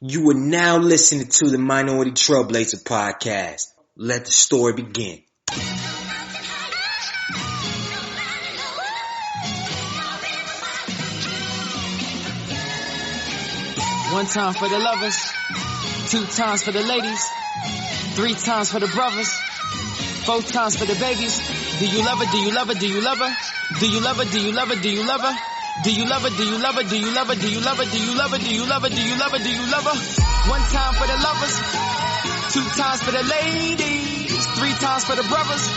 You are now listening to the Minority Trailblazer podcast. Let the story begin. One time for the lovers, two times for the ladies, three times for the brothers, four times for the babies. Do you love her? Do you love her? Do you love her? Do you love her? Do you love her? Do you love her? Do you love her? Do you love her? Do you love her? Do you love her? Do you love her? Do you love her? Do you love her? Do you love her? One time for the lovers, two times for the ladies, three times for the brothers,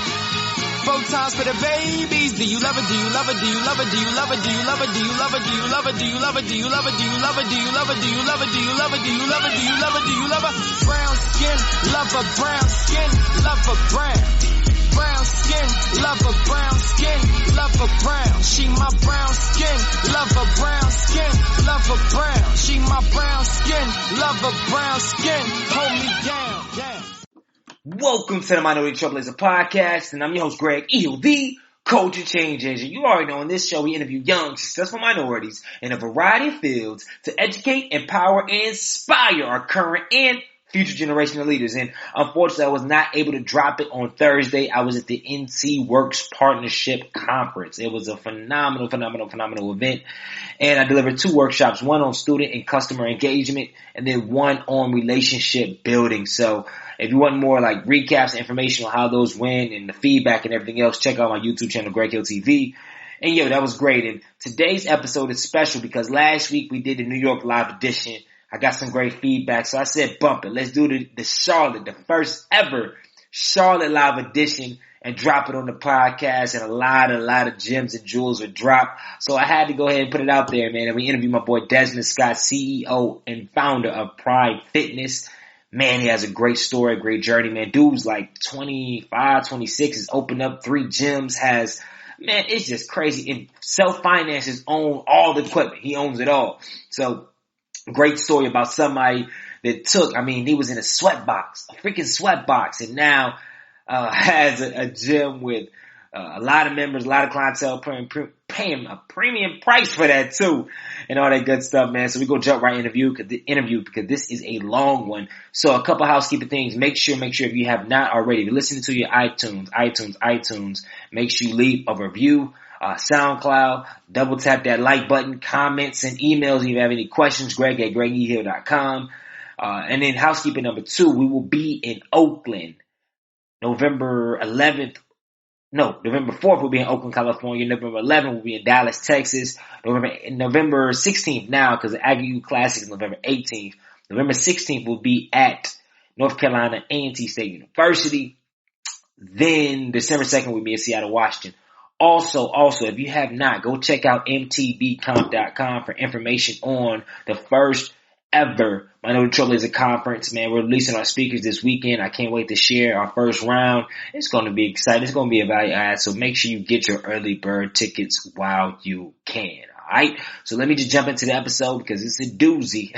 four times for the babies. Do you love her? Do you love her? Do you love her? Do you love her? Do you love her? Do you love her? Do you love her? Do you love her? Do you love her? Do you love her? Do you love her? Do you love her? Do you love her? Do you love her? Do you love her? Do you love her? Brown skin, love her brown skin, love her brown. Brown skin, love her brown skin, love her brown. She my brown skin, love her brown skin, love her brown. She my brown skin, love her brown skin. Hold me down. Welcome to the Minority Trailblazer podcast, and I'm your host, Greg Eel, the culture change agent. You already know on this show we interview young, successful minorities in a variety of fields to educate, empower, and inspire our current and future generation of leaders. And unfortunately, I was not able to drop it on Thursday. I was at the NC Works Partnership Conference. It was a phenomenal event. And I delivered two workshops, one on student and customer engagement, and then one on relationship building. So if you want more like recaps, information on how those went and the feedback and everything else, check out my YouTube channel, Greg Hill TV. And that was great. And today's episode is special because last week we did the New York Live edition. I got some great feedback, so I said bump it. Let's do the Charlotte, the first ever Charlotte Live edition, and drop it on the podcast, and a lot of gems and jewels would drop. So I had to go ahead and put it out there, man. And we interviewed my boy Desmond Scott, CEO and founder of Pride Fitness. Man, he has a great story, a great journey, man. Dude's like 25, 26, has opened up 3 gyms, man, it's just crazy. And self-finances, own all the equipment. He owns it all. So great story about somebody that he was in a freaking sweatbox, and now has a gym with a lot of members, a lot of clientele, paying a premium price for that too, and all that good stuff, man. So we go jump right into the interview because this is a long one. So a couple housekeeping things. Make sure if you have not already, if you're listening to your iTunes, make sure you leave a review. SoundCloud, double tap that like button, comments and emails if you have any questions, greg@gregehill.com. And then housekeeping number 2, we will be in Oakland, November 4th we'll be in Oakland, California. November 11th we'll be in Dallas, Texas. November 16th now, because the Aggie Classic is November 18th. November 16th we'll be at North Carolina A&T State University. Then December 2nd we'll be in Seattle, Washington. Also, if you have not, go check out mtbcomp.com for information on the first ever Minority Trailblazer Conference, man. We're releasing our speakers this weekend. I can't wait to share our first round. It's going to be exciting. It's going to be a value add. So make sure you get your early bird tickets while you can. Alright, so let me just jump into the episode because it's a doozy.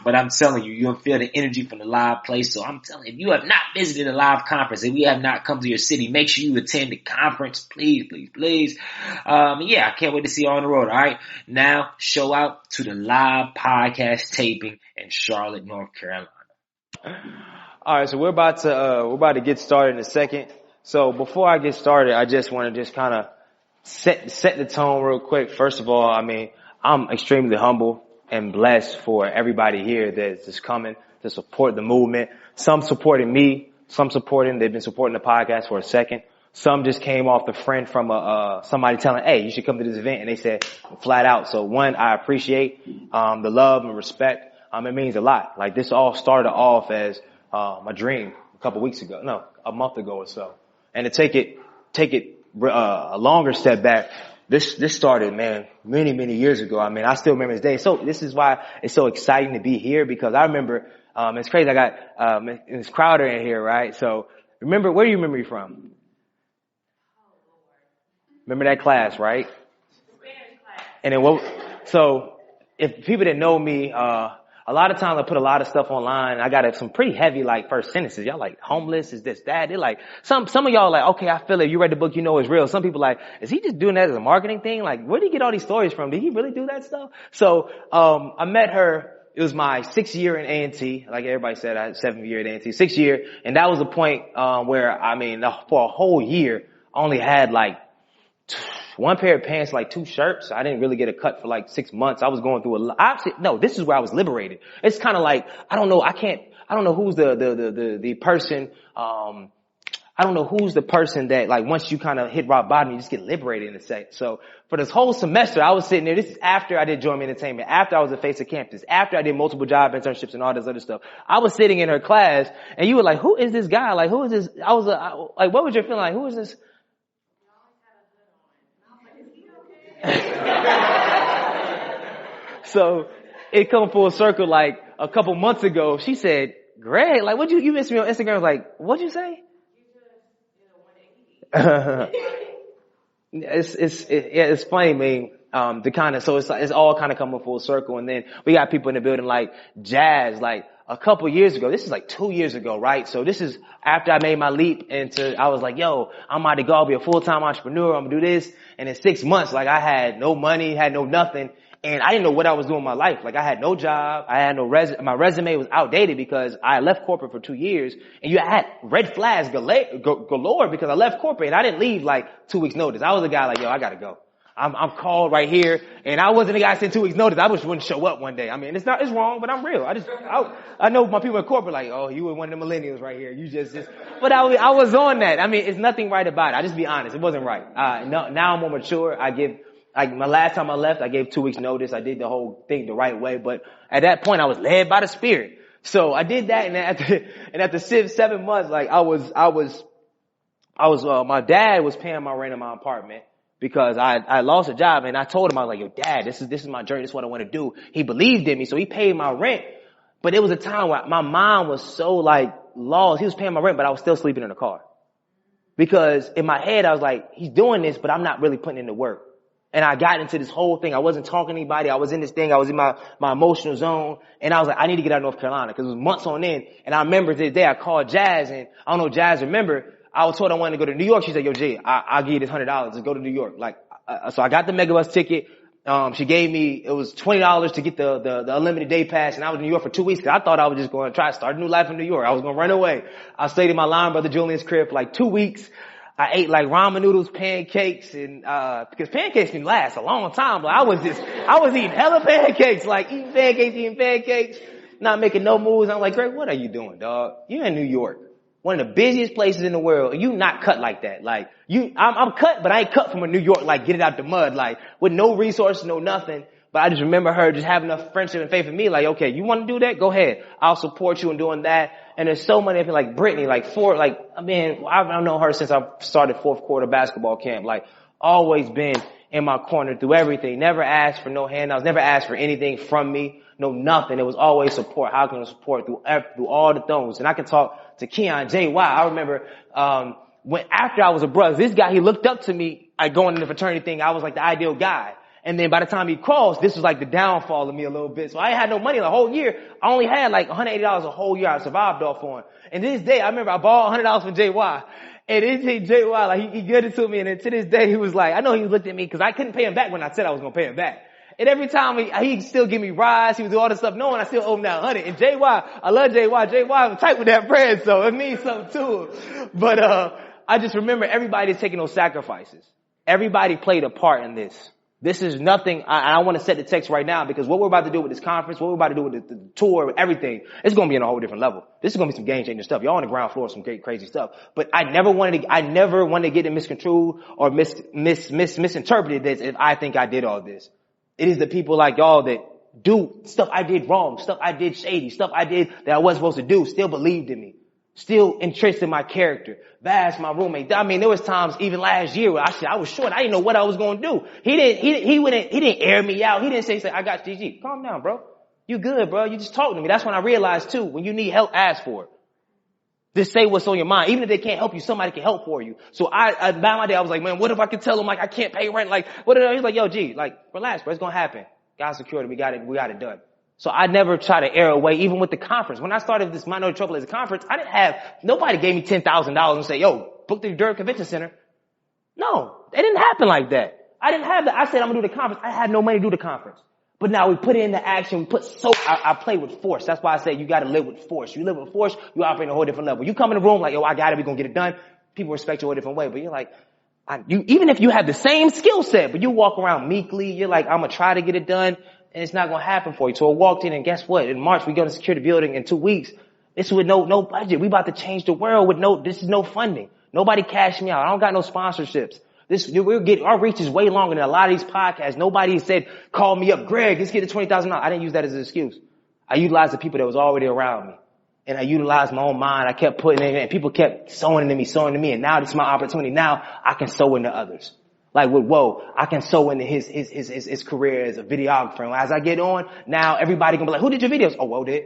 But I'm telling you, you'll feel the energy from the live place. So I'm telling you, if you have not visited a live conference, if we have not come to your city, make sure you attend the conference. Please. I can't wait to see you on the road. Alright, now show out to the live podcast taping in Charlotte, North Carolina. Alright, so we're about to get started in a second. So before I get started, I just want to kind of set the tone real quick. First of all, I'm extremely humble and blessed for everybody here that's just coming to support the movement. Some supporting me, they've been supporting the podcast for a second. Some just came off the friend from somebody telling, hey, you should come to this event, and they said flat out. So one, I appreciate the love and respect. It means a lot. Like this all started off as a dream a month ago or so. And to take it a longer step back, this started, man, many years ago. I still remember this day. So this is why it's so exciting to be here, because I remember, it's crazy. I got, Ms. Crowder in here, right? So where do you remember me from? Remember that class, right? And then so if people that know me, a lot of times I put a lot of stuff online. I got some pretty heavy, first sentences. Y'all homeless, is this, that. They're some of y'all okay, I feel it. You read the book, you know it's real. Some people is he just doing that as a marketing thing? Where did he get all these stories from? Did he really do that stuff? So, I met her it was my 6th year in A&T. Like everybody said, I had 7th year at A&T, 6th year. And that was the point, where, I mean, for a whole year, I only had like 1 pair of pants, like 2 shirts. I didn't really get a cut for like 6 months. I was going through a lot. No, this is where I was liberated. It's kind of like, I don't know who's the person, I don't know who's the person that, like, once you kind of hit rock bottom, you just get liberated in a sec. So for this whole semester, I was sitting there. This is after I did Join Me Entertainment, after I was a face of campus, after I did multiple job internships and all this other stuff. I was sitting in her class, and you were like, who is this guy? Like, who is this? I was like, what was your feeling? Like, who is this? So it come full circle. Like a couple months ago, she said, Greg, like, you missed me on Instagram. I was like, what'd you say? It's funny, man. It's all kind of coming full circle. And then we got people in the building like Jazz, like a couple years ago. This is like 2 years ago, right? So this is after I made my leap I was like, yo, I'm about to go. I'll be a full-time entrepreneur. I'm gonna do this. And in 6 months, like I had no money, had no nothing. And I didn't know what I was doing in my life. Like I had no job. I had no my resume was outdated because I left corporate for 2 years. And you had red flags galore because I left corporate and I didn't leave like 2 weeks notice. I was a guy like, yo, I gotta go. I'm called right here. And I wasn't the guy saying 2 weeks notice. I just wouldn't show up one day. I mean, it's wrong, but I'm real. I know my people in corporate like, oh, you were one of the millennials right here. You just, but I was on that. I mean, it's nothing right about it. I just be honest. It wasn't right. Now I'm more mature. Like my last time I left, I gave 2 weeks notice. I did the whole thing the right way, but at that point I was led by the Spirit. So I did that, and after 7 months, like my dad was paying my rent in my apartment because I lost a job, and I told him, I was like, yo, Dad, this is my journey. This is what I want to do. He believed in me, so he paid my rent. But it was a time where my mom was so like lost. He was paying my rent, but I was still sleeping in the car because in my head I was like, he's doing this, but I'm not really putting in the work. And I got into this whole thing. I wasn't talking to anybody. I was in this thing. I was in my emotional zone. And I was like, I need to get out of North Carolina because it was months on end. And I remember this day I called Jazz, and I don't know if Jazz remember. I was told I wanted to go to New York. She said, yo, G, I'll give you this $100 to go to New York. Like, so I got the megabus ticket. She gave me, it was $20 to get the unlimited day pass. And I was in New York for 2 weeks because I thought I was just going to try to start a new life in New York. I was going to run away. I stayed in my line brother Julian's crib for like 2 weeks. I ate like ramen noodles, pancakes, and because pancakes can last a long time. But I was eating hella pancakes, like eating pancakes, not making no moves. I'm like, Greg, what are you doing, dog? You're in New York, one of the busiest places in the world, and you not cut like that. Like I'm cut, but I ain't cut from a New York, like get it out the mud, like with no resources, no nothing. But I just remember her just having enough friendship and faith in me, like, okay, you want to do that? Go ahead. I'll support you in doing that. And there's so many, like Brittany, I've known her since I started 4th quarter basketball camp, like always been in my corner through everything. Never asked for no handouts, never asked for anything from me, no nothing. It was always support. How can I support through all the things? And I can talk to Keon J. Y. I remember, after I was a brother, this guy, he looked up to me, going in the fraternity thing. I was like the ideal guy. And then by the time he crossed, this was like the downfall of me a little bit. So I had no money the whole year. I only had like $180 a whole year I survived off on. And this day, I remember I borrowed $100 from JY. And this JY, like he gave it to me. And then to this day, he was like, I know he looked at me because I couldn't pay him back when I said I was going to pay him back. And every time he still give me rides, he would do all this stuff knowing I still owe him that 100. And JY, I love JY. JY was tight with that bread, so it means something to him. But I just remember everybody taking those sacrifices. Everybody played a part in this. This is nothing. I want to set the text right now because what we're about to do with this conference, what we're about to do with the tour, everything, it's going to be on a whole different level. This is going to be some game changing stuff. Y'all on the ground floor, some great, crazy stuff. But I never wanted to get it misconstrued or misinterpreted this if I think I did all this. It is the people like y'all that do stuff I did wrong, stuff I did shady, stuff I did that I wasn't supposed to do, still believed in me. Still entrenched in my character. Vaz, my roommate. I mean, there was times even last year where I was short. I didn't know what I was going to do. He didn't air me out. He didn't say, I got GG. Calm down, bro. You good, bro. You just talk to me. That's when I realized too, when you need help, ask for it. Just say what's on your mind. Even if they can't help you, somebody can help for you. So by my day, I was like, man, what if I could tell them like I can't pay rent? Like, what? He's like, yo, G, like, relax, bro. It's going to happen. God secured it. We got it done. So I never try to air away, even with the conference. When I started this Minority Trailblazer conference, nobody gave me $10,000 and say, yo, book the Durham Convention Center. No, it didn't happen like that. I didn't have that. I said, I'm going to do the conference. I had no money to do the conference. But now we put it into action. We put I play with force. That's why I say you got to live with force. You live with force, you operate at a whole different level. You come in the room like, yo, I got it. We're going to get it done. People respect you a different way. But you're like, even if you have the same skill set, but you walk around meekly, you're like, I'm going to try to get it done. And it's not going to happen for you. So I walked in and guess what? In March, we go to secure the building in 2 weeks. This with no budget. We about to change the world with this is no funding. Nobody cashed me out. I don't got no sponsorships. Our reach is way longer than a lot of these podcasts. Nobody said, call me up, Greg, let's get to $20,000. I didn't use that as an excuse. I utilized the people that was already around me. And I utilized my own mind. I kept putting it in and people kept sowing into me. And now this is my opportunity. Now I can sow into others. Like with Woe, I can sow into his career as a videographer. And as I get on, now everybody gonna be like, who did your videos? Oh, Woe did.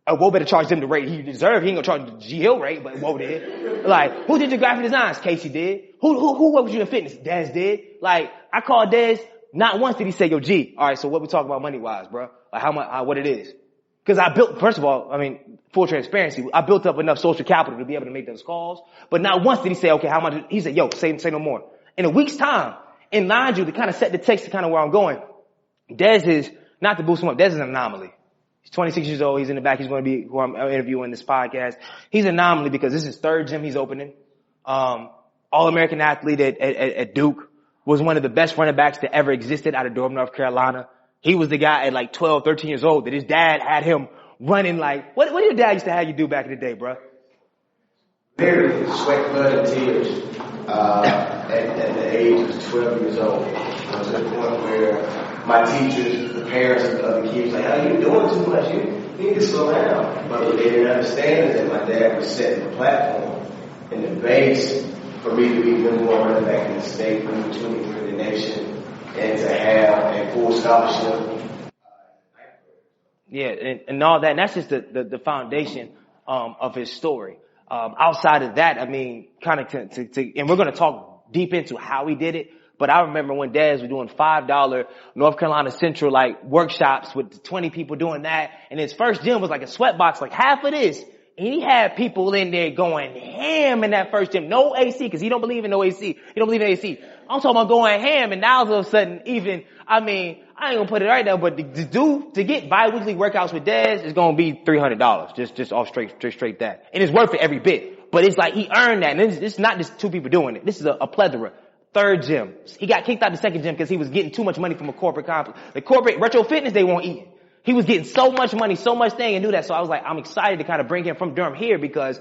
Oh, Woe better charge them the rate he deserved. He ain't gonna charge the G Hill rate, but Woe did. Like, who did your graphic designs? Casey did. Who worked with you in fitness? Dez did. Like, I called Dez. Not once did he say, yo, G, all right, so what we talk about money wise, bro? Like how much, what it is. Cause I built, first of all, I mean, full transparency, I built up enough social capital to be able to make those calls. But not once did he say, okay, how much? He said, yo, say no more. In a week's time, and mind you, to kind of set the text to kind of where I'm going, Dez is, not to boost him up, Dez is an anomaly. He's 26 years old. He's in the back. He's going to be who I'm interviewing this podcast. He's an anomaly because this is his third gym he's opening. All-American athlete at Duke. Was one of the best running backs that ever existed out of Durham, North Carolina. He was the guy at like 12, 13 years old that his dad had him running like, what did your dad used to have you do back in the day, bro? Literally sweat, blood, and tears at the age of 12 years old. To the point where my teachers, the parents of the other kids, like, how you doing too much? You need to slow down. But what they didn't understand is that my dad was setting the platform and the base for me to be the number one running back in the state, number 23 in the nation, and to have a full scholarship. Yeah, and all that. And that's just the foundation of his story. Outside of that, I mean, kind of and we're going to talk deep into how he did it. But I remember when Dez was doing $5 North Carolina Central like workshops with 20 people doing that. And his first gym was like a sweatbox, like half of this. And he had people in there going ham in that first gym. No AC, because he don't believe in no AC. He don't believe in AC. I'm talking about going ham, and now all of a sudden, I ain't gonna put it right now, but to get bi-weekly workouts with Dez is gonna be $300. Just off straight that. And it's worth it every bit. But it's like he earned that. And it's not just two people doing it. This is a plethora. Third gym. He got kicked out the second gym because he was getting too much money from a corporate complex. The corporate retro fitness, they won't eat. He was getting so much money, so much thing and do that. So I was like, I'm excited to kind of bring him from Durham here because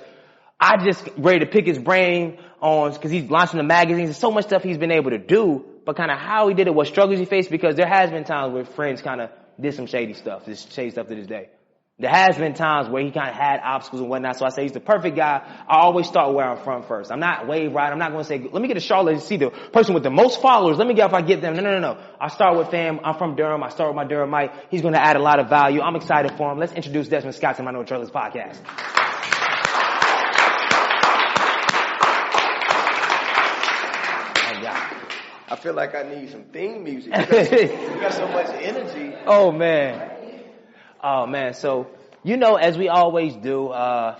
I just ready to pick his brain on, cause he's launching the magazines and so much stuff he's been able to do, but kind of how he did it, what struggles he faced, because there has been times where friends kind of did some shady stuff to this day. There has been times where he kind of had obstacles and whatnot. So I say he's the perfect guy. I always start where I'm from first. I'm not wave riding. I'm not going to say, let me get to Charlotte and see the person with the most followers. Let me get if I get them. No. I start with fam. I'm from Durham. I start with my Durhamite. He's going to add a lot of value. I'm excited for him. Let's introduce Desmond Scott to my No Trailers podcast. I feel like I need some theme music because you got so much energy. Oh man. So, as we always do,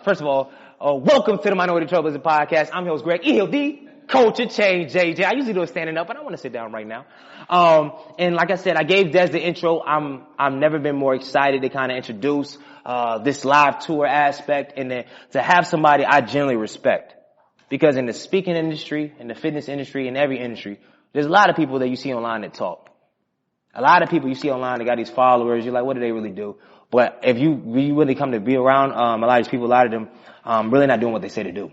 first of all, welcome to the Minority Trailblazers podcast. I'm your host, Greg E. the coach of change, JJ. I usually do it standing up, but I want to sit down right now. And like I said, I gave Des the intro. I've never been more excited to kind of introduce, this live tour aspect and then to have somebody I genuinely respect. Because in the speaking industry, in the fitness industry, in every industry, there's a lot of people that you see online that talk. A lot of people you see online that got these followers. You're like, what do they really do? But if you really come to be around, a lot of these people, a lot of them, really not doing what they say to do.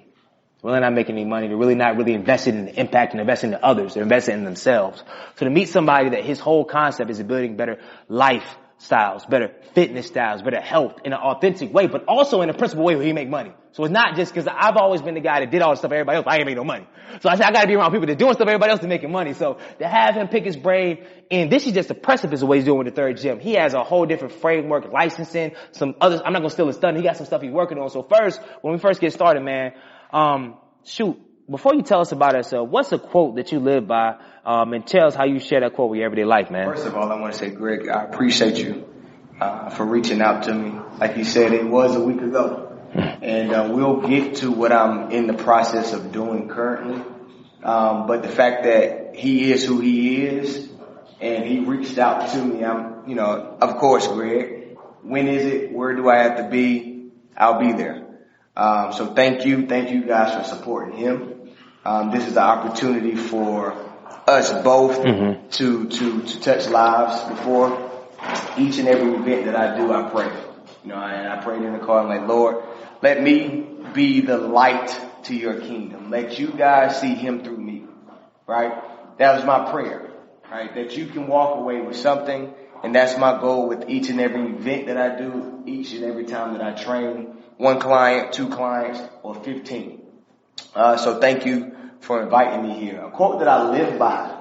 Really not making any money. They're really not really invested in the impact and investing in others. They're invested in themselves. So to meet somebody that his whole concept is building better lifestyles, better fitness styles, better health in an authentic way, but also in a principled way where he make money. So it's not just because I've always been the guy that did all the stuff everybody else. I ain't made no money. So I said, I gotta be around people that doing stuff everybody else to making money. So to have him pick his brain, and this is just a precipice of what he's doing with the third gym. He has a whole different framework, licensing, some others. I'm not gonna steal his stuff. He got some stuff he's working on. So first, when we first get started, man, before you tell us about yourself, what's a quote that you live by, and tell us how you share that quote with your everyday life, man? First of all, I want to say, Greg, I appreciate you, for reaching out to me. Like you said, it was a week ago. And we'll get to what I'm in the process of doing currently. But the fact that he is who he is and he reached out to me, I'm of course, Greg, when is it? Where do I have to be? I'll be there. So thank you guys for supporting him. This is the opportunity for us both to touch lives. Before each and every event that I do, I pray. And I prayed in the car. I'm like, Lord, let me be the light to your kingdom. Let you guys see him through me. Right? That was my prayer. Right? That you can walk away with something. And that's my goal with each and every event that I do, each and every time that I train. 1 client, 2 clients, or 15. So thank you for inviting me here. A quote that I live by.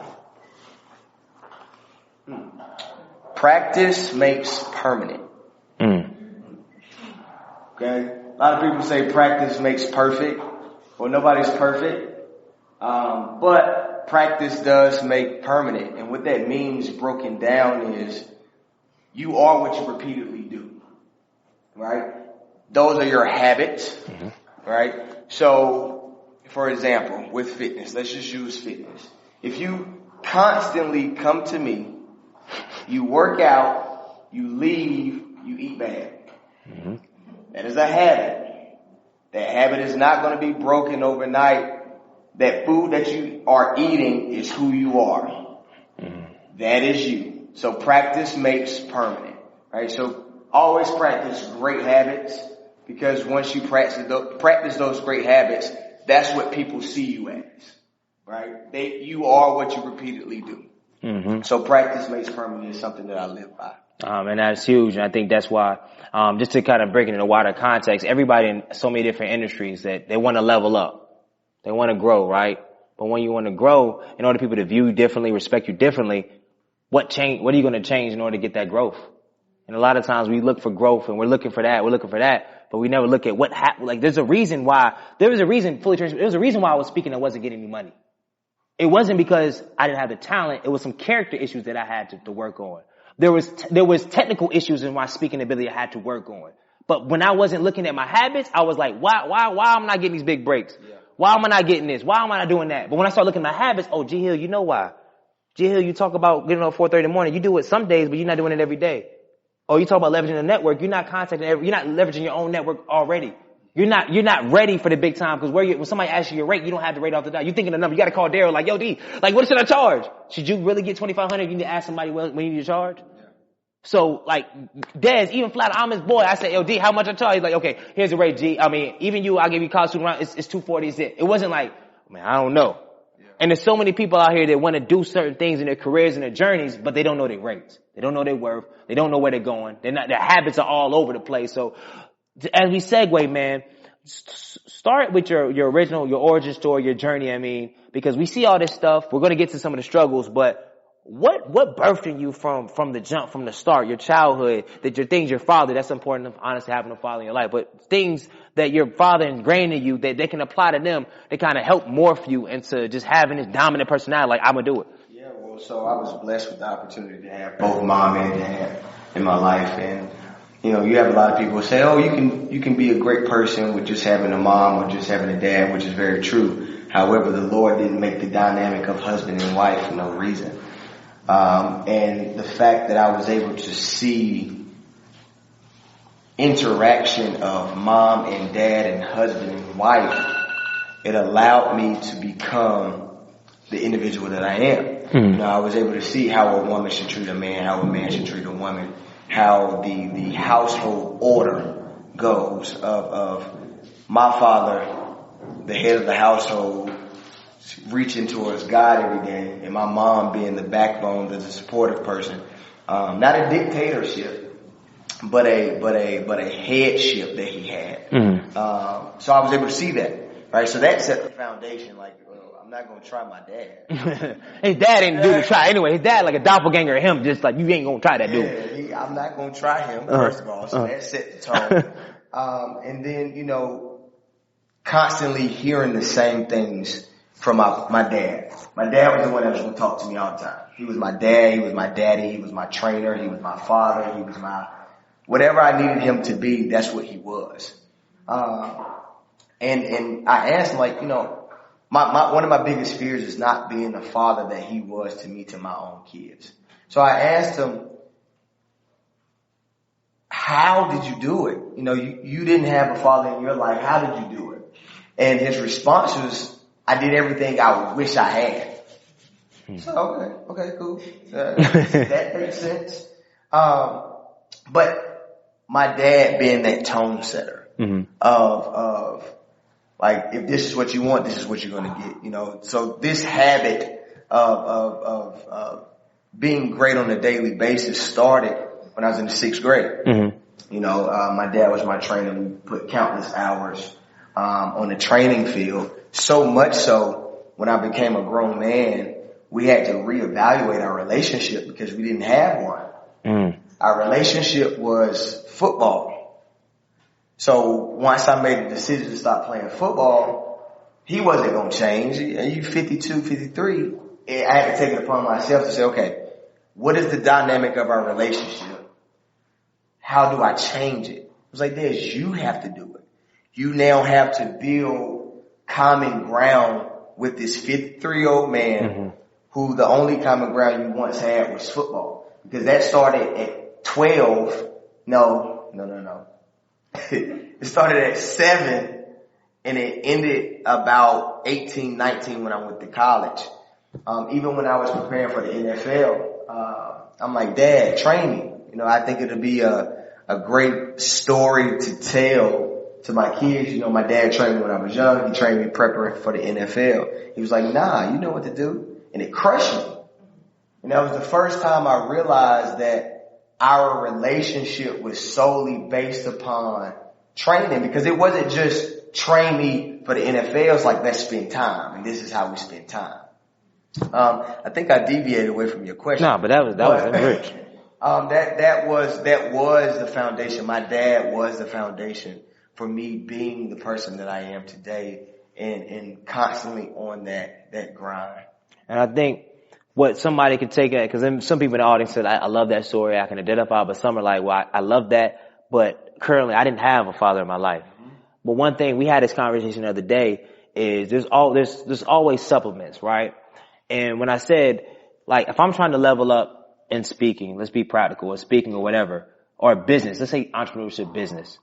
Practice makes permanent. Okay? A lot of people say practice makes perfect. Well, nobody's perfect. But practice does make permanent. And what that means broken down is you are what you repeatedly do. Right? Those are your habits. Right? So, for example, with fitness, let's just use fitness. If you constantly come to me, you work out, you leave, you eat bad. That is a habit. That habit is not going to be broken overnight. That food that you are eating is who you are. That is you. So practice makes permanent. Right? So always practice great habits, because once you practice those great habits, that's what people see you as. Right? You are what you repeatedly do. So practice makes permanent is something that I live by. And that's huge. And I think that's why, just to kind of break it in a wider context, everybody in so many different industries that they want to level up. They want to grow, right? But when you want to grow, in order for people to view you differently, respect you differently, what are you going to change in order to get that growth? And a lot of times we look for growth and we're looking for that, but we never look at what happened. Like there's a reason why I was speaking that wasn't getting me money. It wasn't because I didn't have the talent. It was some character issues that I had to work on. There was technical issues in my speaking ability I had to work on. But when I wasn't looking at my habits, I was like, why am I not getting these big breaks? Why am I not getting this? Why am I not doing that? But when I start looking at my habits, G Hill, you know why? G Hill, you talk about getting up at 4:30 in the morning. You do it some days, but you're not doing it every day. Or you talk about leveraging the network. You're not leveraging your own network already. You're not ready for the big time, because when somebody asks you your rate, you don't have the rate off the dot. You're thinking the number. You got to call Daryl like, yo, D, like, what should I charge? Should you really get $2,500? You need to ask somebody when you need to charge. So, like, Des, even flat, I'm his boy. I said, yo, D, how much I charge? He's like, okay, here's the rate, G. I mean, even you, I'll give you college student round. It's $240. Is it? It wasn't like, man, I don't know. And there's so many people out here that want to do certain things in their careers and their journeys, but they don't know their rates. They don't know their worth. They don't know where they're going. Their habits are all over the place. So, as we segue, man, start with your original, your origin story, your journey. I mean, because we see all this stuff. We're going to get to some of the struggles, but what birthed in you from the jump, from the start, your childhood, that your things, your father, that's important, honestly, having a father in your life, but things that your father ingrained in you that they can apply to them, they kind of help morph you into just having this dominant personality, like, I'm going to do it. Yeah, well, so I was blessed with the opportunity to have both mom and dad in my life. And, you know, you have a lot of people who say, oh, you can be a great person with just having a mom or just having a dad, which is very true. However, the Lord didn't make the dynamic of husband and wife for no reason. And the fact that I was able to see interaction of mom and dad and husband and wife, it allowed me to become the individual that I am. You know, I was able to see how a woman should treat a man, how a man should treat a woman, how the household order goes of my father, the head of the household, reaching towards God every day, and my mom being the backbone, the supportive person. Not a dictatorship, but a headship that he had. So I was able to see that, right? So that set the foundation. Like, I'm not gonna try my dad. His dad didn't do the try anyway. His dad like a doppelganger of him, just like you ain't gonna try that dude. I'm not gonna try him first of all. So that set the tone. And then, you know, constantly hearing the same things from my dad. My dad was the one that was going to talk to me all the time. He was my dad, he was my daddy, he was my trainer, he was my father, he was my, whatever I needed him to be, that's what he was. And I asked him, like, you know, one of my biggest fears is not being the father that he was to me, to my own kids. So I asked him, how did you do it? You know, you didn't have a father in your life. How did you do it? And his response was, I did everything I wish I had. So, okay, cool. That makes sense. But my dad being that tone setter of like, if this is what you want, this is what you're going to get, you know. So this habit of being great on a daily basis started when I was in the 6th grade. You know, my dad was my trainer. We put countless hours on the training field. So much so, when I became a grown man, we had to reevaluate our relationship because we didn't have one. Our relationship was football. So once I made the decision to stop playing football, he wasn't going to change. You 52, 53. I had to take it upon myself to say, okay, what is the dynamic of our relationship? How do I change it? It was like this, you have to do it. You now have to build common ground with this 53-year-old man who the only common ground you once had was football. Because that started at 12. No. It started at 7 and it ended about 18, 19 when I went to college. Even when I was preparing for the NFL, I'm like, Dad, train me. You know, I think it'll be a great story to tell to my kids. You know, my dad trained me when I was young. He trained me preparing for the NFL. He was like, nah, you know what to do. And it crushed me. And that was the first time I realized that our relationship was solely based upon training, because it wasn't just train me for the NFL. It's like, let's spend time. And this is how we spend time. I think I deviated away from your question. No, but that was rich. That was the foundation. My dad was the foundation for me being the person that I am today and constantly on that grind. And I think what somebody could take at, because some people in the audience said, I love that story, I can identify, but some are like, well, I love that, but currently I didn't have a father in my life. But one thing, we had this conversation the other day, is there's always supplements, right? And when I said, like, if I'm trying to level up in speaking, let's be practical, or speaking or whatever, or business, let's say entrepreneurship business,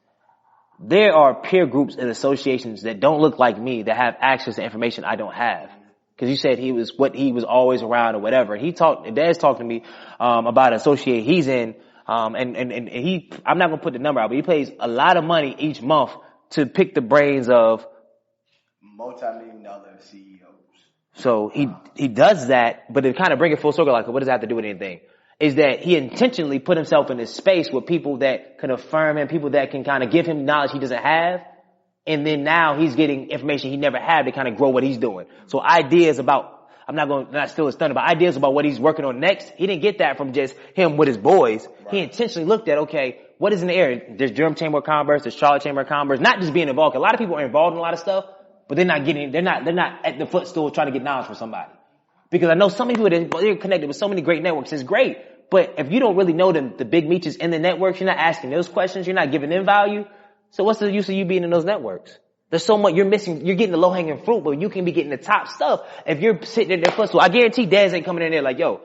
there are peer groups and associations that don't look like me that have access to information I don't have. Because you said he was always around or whatever. Dad's talked to me about an associate he's in, and he, I'm not gonna put the number out, but he pays a lot of money each month to pick the brains of multi-million-dollar CEOs. So he does that, but to kind of bring it full circle, like, what does that have to do with anything? Is that he intentionally put himself in this space with people that can affirm him, people that can kind of give him knowledge he doesn't have. And then now he's getting information he never had to kind of grow what he's doing. So ideas about, not still a stunner, but ideas about what he's working on next, he didn't get that from just him with his boys. Right. He intentionally looked at, okay, what is in the area? There's Durham Chamber of Commerce, there's Charlotte Chamber of Commerce, not just being involved. A lot of people are involved in a lot of stuff, but they're not at the footstool trying to get knowledge from somebody. Because I know so many people they're connected with so many great networks. It's great. But if you don't really know the big meechers in the networks, you're not asking those questions, you're not giving them value. So what's the use of you being in those networks? There's so much you're missing. You're getting the low hanging fruit, but you can be getting the top stuff if you're sitting in their footstool. I guarantee dads ain't coming in there like, yo,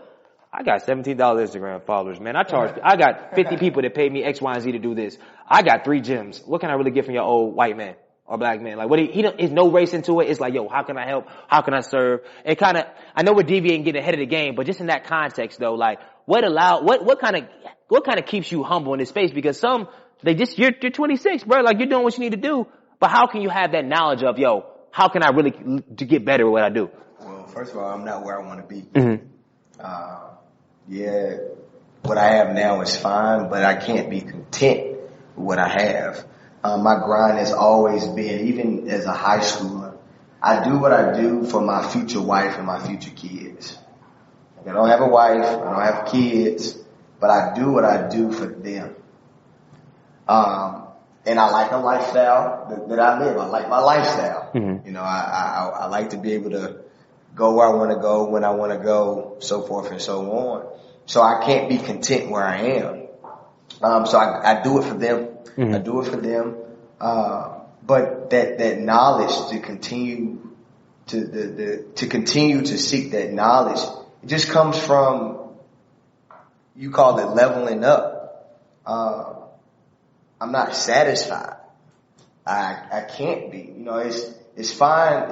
I got $17 Instagram followers, man. I got 50 people that pay me X, Y, and Z to do this. I got 3 gyms. What can I really get from your old white man or black man? Like, there's no race into it. It's like, yo, how can I help? How can I serve? It kind of, I know we're deviating, getting ahead of the game, but just in that context though, like, what kind of keeps you humble in this space? Because you're 26, bro. Like, you're doing what you need to do. But how can you have that knowledge of, yo, how can I really to get better at what I do? Well, first of all, I'm not where I want to be. Mm-hmm. What I have now is fine, but I can't be content with what I have. My grind has always been, even as a high schooler, I do what I do for my future wife and my future kids. Like, I don't have a wife, I don't have kids, but I do what I do for them. And I like a lifestyle that I live. I like my lifestyle. Mm-hmm. You know, I like to be able to go where I want to go, when I want to go, so forth and so on. So I can't be content where I am. So I do it for them. Mm-hmm. I do it for them. But that knowledge to continue to seek that knowledge, it just comes from, you call it leveling up. I'm not satisfied. I can't be. You know, it's fine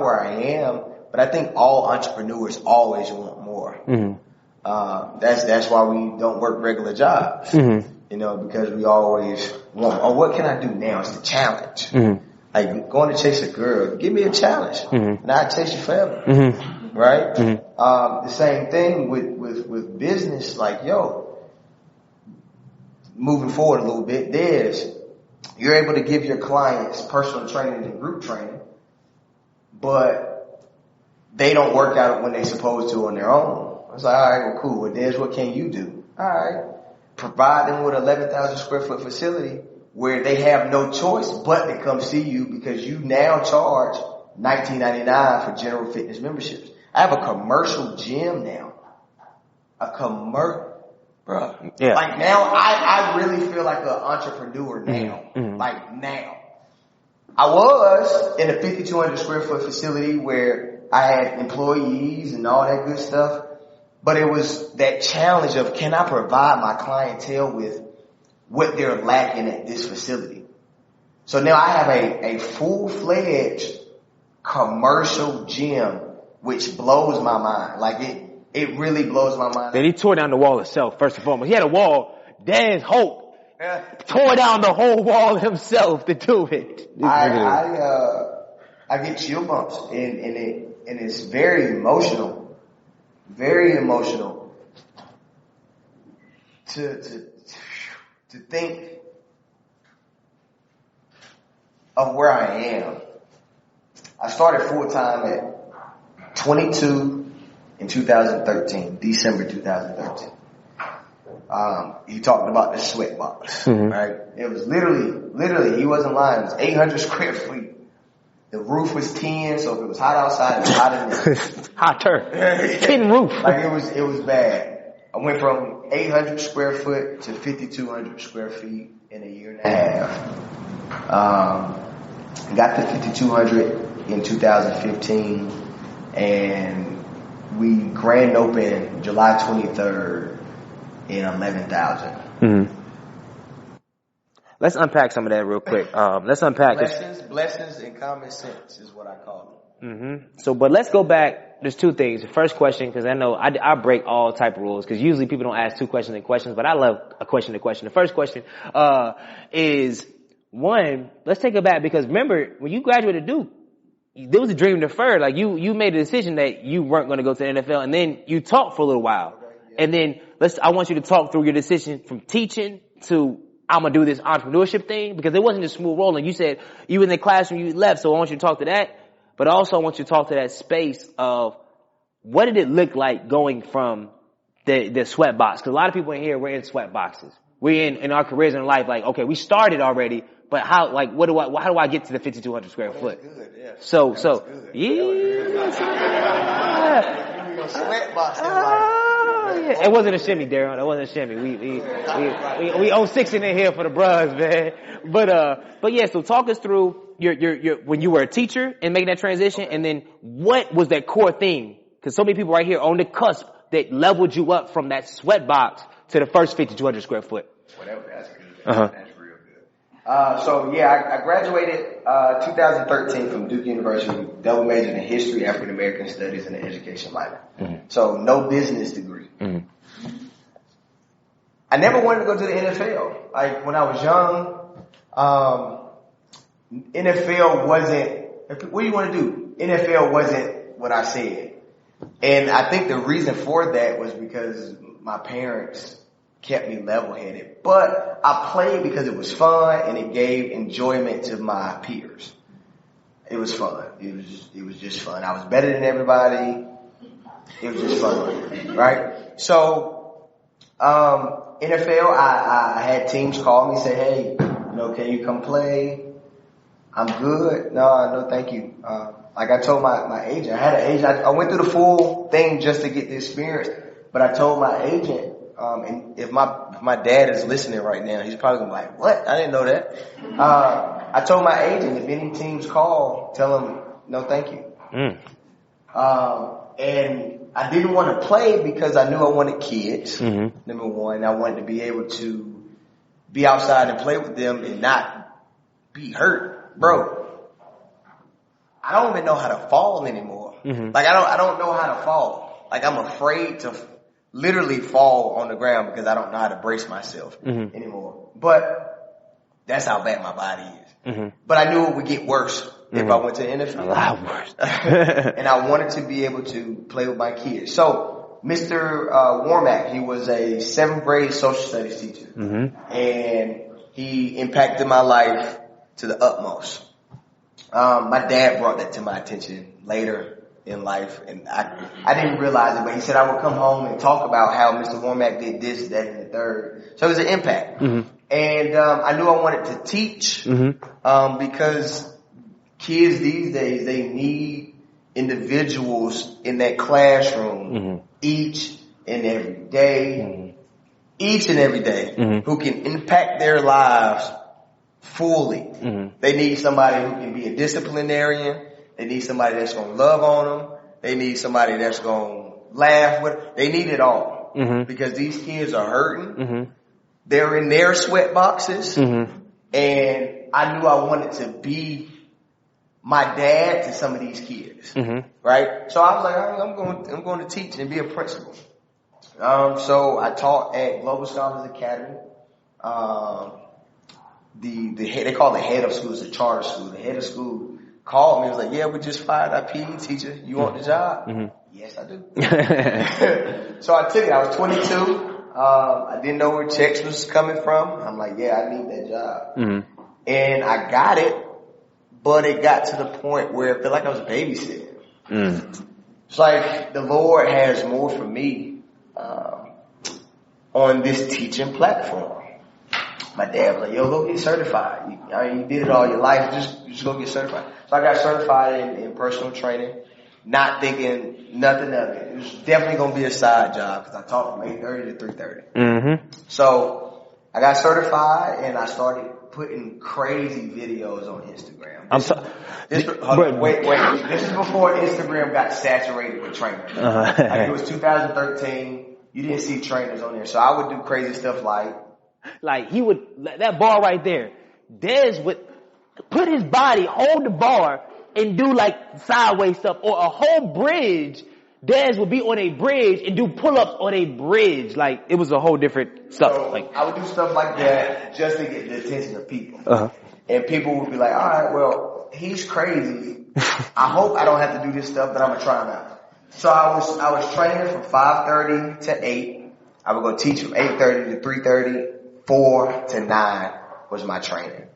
where I am, but I think all entrepreneurs always want more. Mm-hmm. That's why we don't work regular jobs. Mm-hmm. You know, because we always want, oh, what can I do now? It's the challenge. Mm-hmm. Like going to chase a girl, give me a challenge, and I'll chase you forever. Mm-hmm. Right? Mm-hmm. The same thing with business. Like, yo, moving forward a little bit, you're able to give your clients personal training and group training, but they don't work out when they're supposed to on their own. It's like, all right, well, cool. Well, Des, what can you do? All right. Provide them with an 11,000 square foot facility where they have no choice but to come see you because you now charge $19.99 for general fitness memberships. I have a commercial gym now. Bruh. Yeah. Like now, I really feel like an entrepreneur now. Mm-hmm. Like now. I was in a 5,200 square foot facility where I had employees and all that good stuff. But it was that challenge of, can I provide my clientele with what they're lacking at this facility? So now I have a full-fledged commercial gym, which blows my mind. Like it really blows my mind. Then he tore down the wall himself, first and foremost. He had a wall. Dan's Hope tore down the whole wall himself to do it. I get chill bumps and it's very emotional. Very emotional to think of where I am. I started full time at 22 in 2013, December 2013. He talked about the sweat box, right? It was literally, he wasn't lying. It was 800 square feet. The roof was tin, so if it was hot outside, it was hot in there. Hotter. Tin roof. Like it was bad. I went from 800 square foot to 5,200 square feet in a year and a half. Got to 5,200 in 2015, and we grand opened July 23rd in 11,000. Mm-hmm. Let's unpack some of that real quick. Let's unpack blessings and common sense is what I call them. Mm-hmm. So, but let's go back. There's two things. The first question, because I know I break all type of rules, because usually people don't ask two questions and questions, but I love a question to question. The first question is one. Let's take it back, because remember when you graduated Duke, there was a dream deferred. Like you made a decision that you weren't going to go to the NFL, and then you taught for a little while, and then I want you to talk through your decision from teaching to I'm going to do this entrepreneurship thing, because it wasn't just smooth rolling. You said you were in the classroom, you left, so I want you to talk to that. But also I want you to talk to that space of what did it look like going from the sweat box? Because a lot of people in here, we're in sweat boxes. We're in our careers in life, like, okay, we started already, but how do I get to the 5,200 square foot? Good, yeah. So, yeah. Sweat box in life. Yeah. It wasn't a shimmy, Darren. It wasn't a shimmy. We 06 in here for the bros, man. But yeah, so talk us through your when you were a teacher and making that transition, and then what was that core thing? Because so many people right here on the cusp that leveled you up from that sweat box to the first 5,200 square foot. Whatever, that's good. That's real good. So yeah, I graduated 2013 from Duke University, double majored in history, African American studies, and an education minor. Mm-hmm. So no business degree. Mm-hmm. I never wanted to go to the NFL. Like when I was young, NFL wasn't. What do you want to do? NFL wasn't what I said, and I think the reason for that was because my parents kept me level-headed. But I played because it was fun and it gave enjoyment to my peers. It was fun. It was just fun. I was better than everybody. It was just fun, right? So, NFL, I had teams call me, say, hey, can you come play? I'm good. No, thank you. Like I told my agent, I had an agent. I went through the full thing just to get the experience, but I told my agent, and if my dad is listening right now, he's probably gonna be like, what? I didn't know that. I told my agent, if any teams call, tell them no thank you. And I didn't want to play because I knew I wanted kids. Mm-hmm. Number one, I wanted to be able to be outside and play with them and not be hurt, bro. I don't even know how to fall anymore. Like I don't know how to fall. Like I'm afraid to literally fall on the ground because I don't know how to brace myself anymore. But that's how bad my body is. But I knew it would get worse if I went to the NFL. A lot worse. And I wanted to be able to play with my kids. So Mr. Warmack, he was a 7th grade social studies teacher. And he impacted my life to the utmost. My dad brought that to my attention later in life, and I didn't realize it, but he said I would come home and talk about how Mr. Warmack did this, that, and the third. So it was an impact. And I knew I wanted to teach because kids these days, they need individuals in that classroom each and every day, who can impact their lives fully. They need somebody who can be a disciplinarian. They need somebody that's going to love on them. They need somebody that's going to laugh with them. They need it all because these kids are hurting. They're in their sweat boxes. And I knew I wanted to be my dad to some of these kids. Right? So I was like, I'm going to teach and be a principal. So I taught at Global Scholars Academy. The head, they call the head of school, it's a charter school. The head of school called me and was like, yeah, we just fired our PE teacher. You want the job? Yes, I do. So I took it. I was 22. I didn't know where checks was coming from. I'm like, yeah, I need that job. And I got it, but it got to the point where it felt like I was babysitting. It's like the Lord has more for me on this teaching platform. My dad was like, yo, go get certified. You did it all your life. Just go get certified. So I got certified in personal training, not thinking nothing of it. It was definitely going to be a side job because I taught from 8:30 to 3:30. So I got certified and I started putting crazy videos on Instagram. Wait. This is before Instagram got saturated with trainers. Like it was 2013. You didn't see trainers on there. So I would do crazy stuff like he would, that bar right there, Des would put his body, hold the bar, and do like sideways stuff, or a whole bridge. Des would be on a bridge and do pull-ups on a bridge. Like, it was a whole different stuff. So like I would do stuff like that just to get the attention of people. And people would be like, all right, well, he's crazy. I hope I don't have to do this stuff, but I'm going to try him out. So I was training from 5:30 to 8. I would go teach from 8:30 to 3:30. 4 to 9 was my training.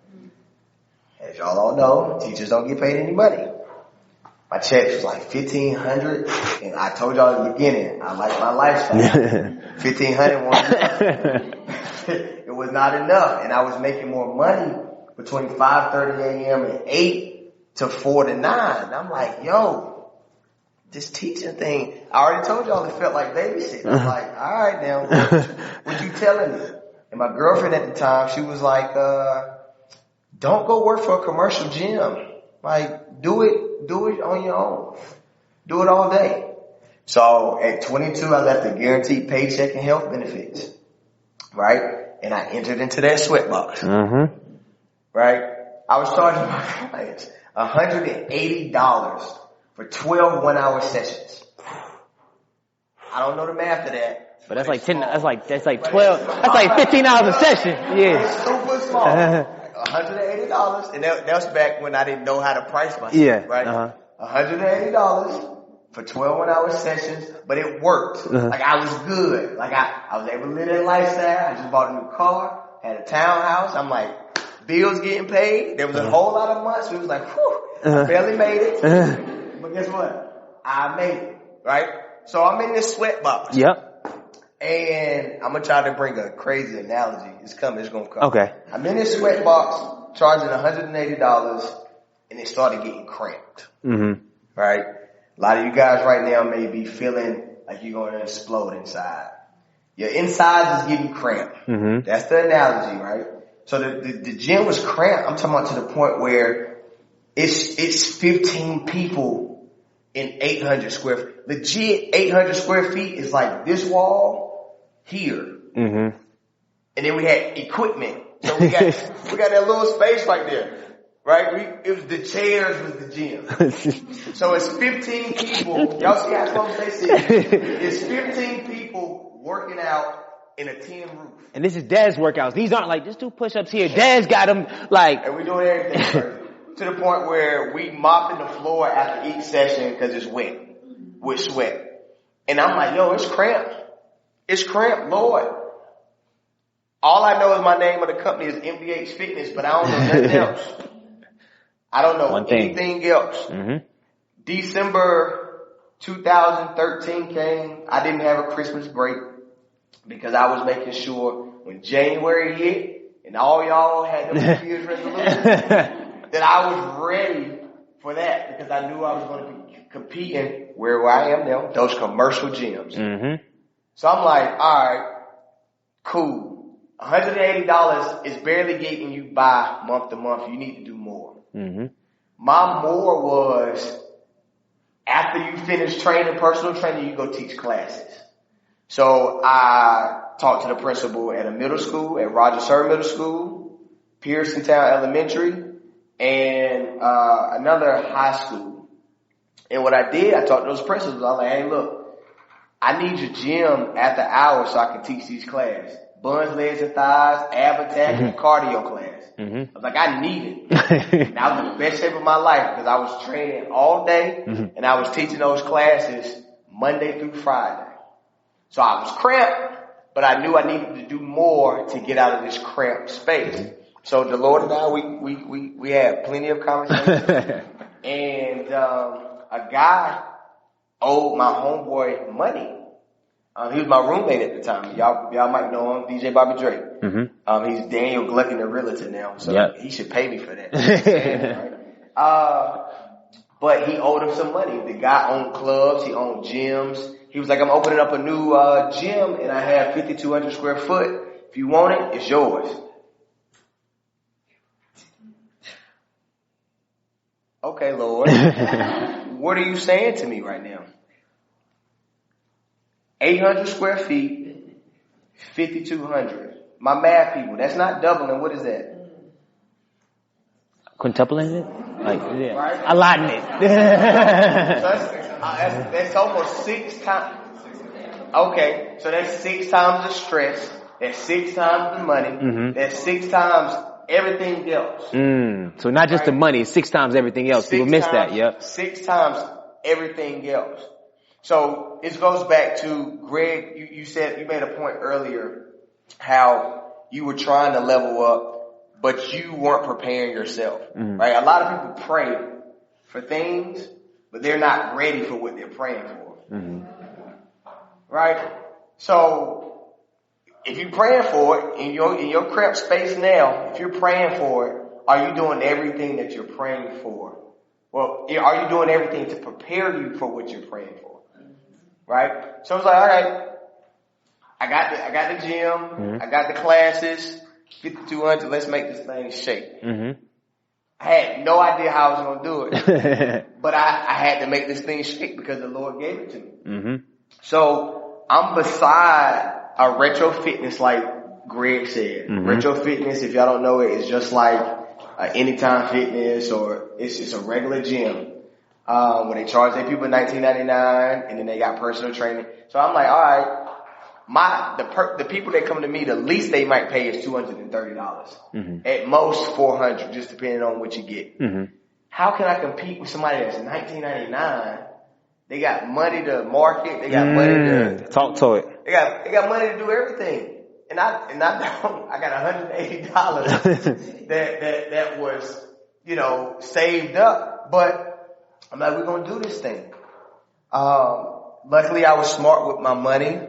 As y'all all know, teachers don't get paid any money. My checks was like $1,500, and I told y'all in the beginning, I like my lifestyle. $1,500 wasn't enough. It was not enough, and I was making more money between 5:30 a.m. and 8 to 4 to 9. And I'm like, yo, this teaching thing, I already told y'all it felt like babysitting. I'm like, all right now, what you telling me? And my girlfriend at the time, she was like, don't go work for a commercial gym. Like, do it on your own. Do it all day. So at 22, I left a guaranteed paycheck and health benefits. Right? And I entered into that sweatbox. Right? I was charging my clients $180 for 12 1-hour sessions. I don't know the math of that. But that's like 10, that's like 12, that's like 15 hours a session. Yeah. It's super small. $180. And that was back when I didn't know how to price myself. Right? $180 for 12 1-hour sessions, but it worked. Like I was good. Like I was able to live that lifestyle. I just bought a new car, had a townhouse. I'm like, bills getting paid. There was a whole lot of months. So it was like, whew, I barely made it. But guess what? I made it. Right? So I'm in this sweatbox. Yep. And I'm going to try to bring a crazy analogy. It's coming. It's going to come. Okay. I'm in this sweatbox charging $180 and it started getting cramped. Right? A lot of you guys right now may be feeling like you're going to explode inside. Your insides is getting cramped. That's the analogy, right? So the gym was cramped. I'm talking about to the point where it's 15 people in 800 square feet. Legit 800 square feet is like this wall here. And then we had equipment So we got that little space right there. Right? It was the chairs was the gym. So it's 15 people. Y'all see how close they sit? It's 15 people working out in a tin roof. And this is Dad's workouts. These aren't like, just do push-ups here. Dad's got them like. And we doing everything crazy. To the point where we mopping the floor after each session because it's wet with sweat. And I'm like, yo, it's cramped. It's cramped, Lord. All I know is my name of the company is MBH Fitness, but I don't know nothing else. I don't know anything else. Mm-hmm. December 2013 came. I didn't have a Christmas break because I was making sure when January hit and all y'all had them New Year's resolutions that I was ready for that because I knew I was going to be competing where I am now, those commercial gyms. Mm-hmm. So I'm like, all right, cool. $180 is barely getting you by month to month. You need to do more. Mm-hmm. My more was after you finish training, personal training, you go teach classes. So I talked to the principal at a middle school, at Rogers Sir Middle School, Pearsontown Elementary, and another high school. And what I did, I talked to those principals. I was like, hey, look, I need your gym after hours so I can teach these classes. Buns, legs, and thighs, ab attack, and cardio class. Mm-hmm. I was like, I need it. And I was in the best shape of my life because I was training all day and I was teaching those classes Monday through Friday. So I was cramped, but I knew I needed to do more to get out of this cramped space. So the Lord and I, we had plenty of conversations. And a guy owed my homeboy money. He was my roommate at the time. Y'all might know him, DJ Bobby Drake. Mm-hmm. He's Daniel Gluckin, the realtor now, so he should pay me for that. But he owed him some money. The guy owned clubs, he owned gyms. He was like, I'm opening up a new gym, and I have 5,200 square foot. If you want it, it's yours. Okay, Lord. What are you saying to me right now? 800 square feet, 5,200. My math people, that's not doubling. What is that? Quintupling it? Like, yeah. Right? Allotting it. That's almost 6 times. Okay, so that's 6 times the stress. That's 6 times the money. Mm-hmm. That's 6 times everything else. So not just the money, 6 times everything else. People miss that, yep. 6 times everything else. So it goes back to Greg, you said, you made a point earlier how you were trying to level up, but you weren't preparing yourself, right? A lot of people pray for things, but they're not ready for what they're praying for, right? So if you're praying for it in your cramped space now, if you're praying for it, are you doing everything that you're praying for? Well, are you doing everything to prepare you for what you're praying for? Right? So it's like, all right, I got the gym, I got the classes, 5,200, let's make this thing shake. I had no idea how I was going to do it, but I had to make this thing shake because the Lord gave it to me. So I'm beside a retro fitness like Greg said. Retro fitness, if y'all don't know it, is just like Anytime Fitness, or it's just a regular gym. Where they charge their people $19.99 and then they got personal training. So I'm like, all right, the people that come to me, the least they might pay is $230. At most $400, just depending on what you get. How can I compete with somebody that's $19.99? They got money to market, they got money to talk to it. They got money to do everything. And I got $180 that was, saved up. But I'm like, we're going to do this thing. Luckily I was smart with my money,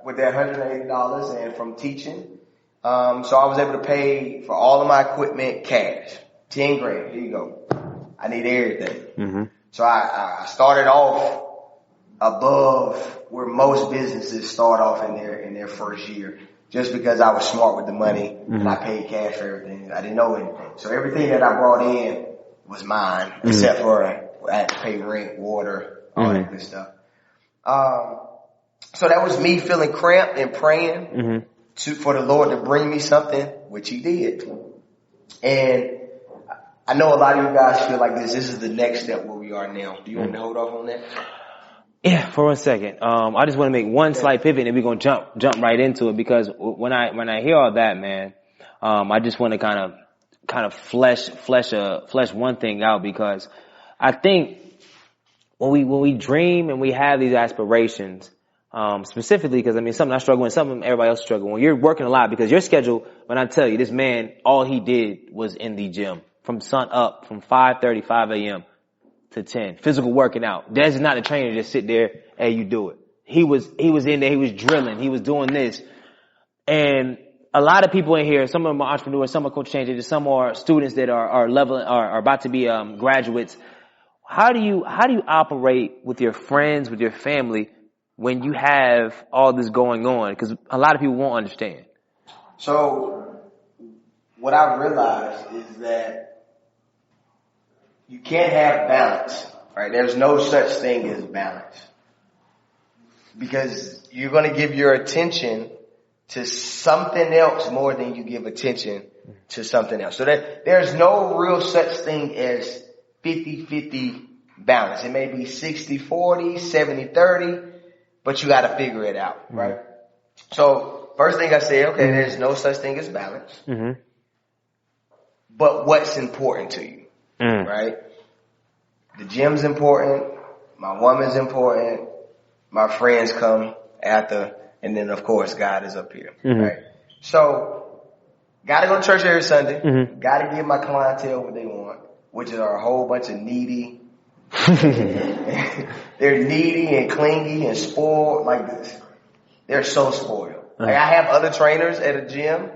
with that $180 and from teaching. So I was able to pay for all of my equipment cash. 10 grand. Here you go. I need everything. So I started off above where most businesses start off in their first year, just because I was smart with the money and I paid cash for everything. I didn't know anything. So everything that I brought in was mine, except for I had to pay rent, water, all that good stuff. So that was me feeling cramped and praying. for the Lord to bring me something, which he did. And I know a lot of you guys feel like this is the next step where we are now. Do you want me to hold off on that? Yeah, for 1 second. I just want to make one slight pivot and we're going to jump right into it, because when I hear all that, man, I just want to kind of flesh one thing out, because I think when we dream and we have these aspirations, specifically because, I mean, something I struggle with, something everybody else struggles when you're working a lot, because your schedule, when I tell you, this man, all he did was in the gym from sun up, from 5:30, 5 a.m. to 10, physical working out. Des is not a trainer to just sit there, hey, you do it. He was in there, he was drilling, he was doing this. And a lot of people in here, some of them are entrepreneurs, some are coach changes, some are students that are about to be graduates. How do you operate with your friends, with your family, when you have all this going on? Because a lot of people won't understand. So what I realized is that you can't have balance, right? There's no such thing as balance, because you're going to give your attention to something else more than you give attention to something else. So there's no real such thing as 50-50 balance. It may be 60-40, 70-30, but you got to figure it out, right? So first thing I said, okay, there's no such thing as balance, but what's important to you? Right? The gym's important. My woman's important. My friends come after. And then, of course, God is up here. Right? So, gotta go to church every Sunday. Gotta give my clientele what they want, which are a whole bunch of needy. They're needy and clingy and spoiled like this. They're so spoiled. Like, I have other trainers at a gym,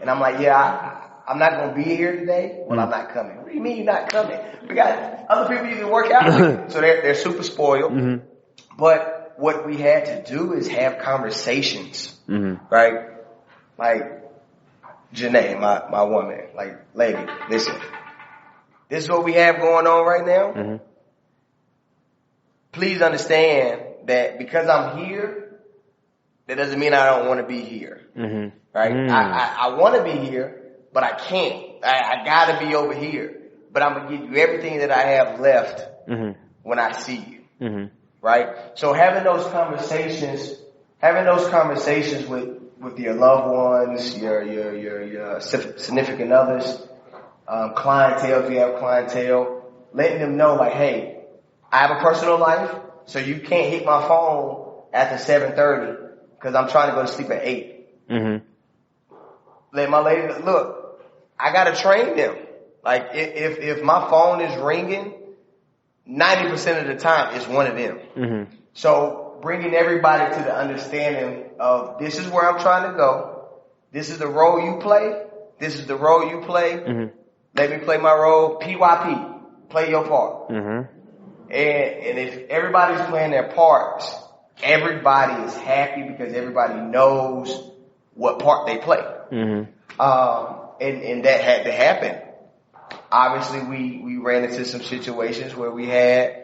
and I'm like, yeah, I'm not going to be here today. Well, I'm not coming. What do you mean you're not coming? We got other people you can work out with. So they're super spoiled. But what we had to do is have conversations, right? Like Janae, my woman, like, lady, listen, this is what we have going on right now. Please understand that because I'm here, that doesn't mean I don't want to be here, right? I want to be here, but I can't. I gotta be over here. But I'm gonna give you everything that I have left when I see you. Right? So having those conversations with your loved ones, your significant others, clientele, if you have clientele, letting them know like, hey, I have a personal life, so you can't hit my phone after 7:30 because I'm trying to go to sleep at 8. Let my lady look. I gotta train them. Like if my phone is ringing, 90% of the time it's one of them. So bringing everybody to the understanding of this is where I'm trying to go. This is the role you play. This is the role you play. Let me play my role. PYP. Play your part. And if everybody's playing their parts, everybody is happy because everybody knows what part they play. And that had to happen. Obviously, we ran into some situations where we had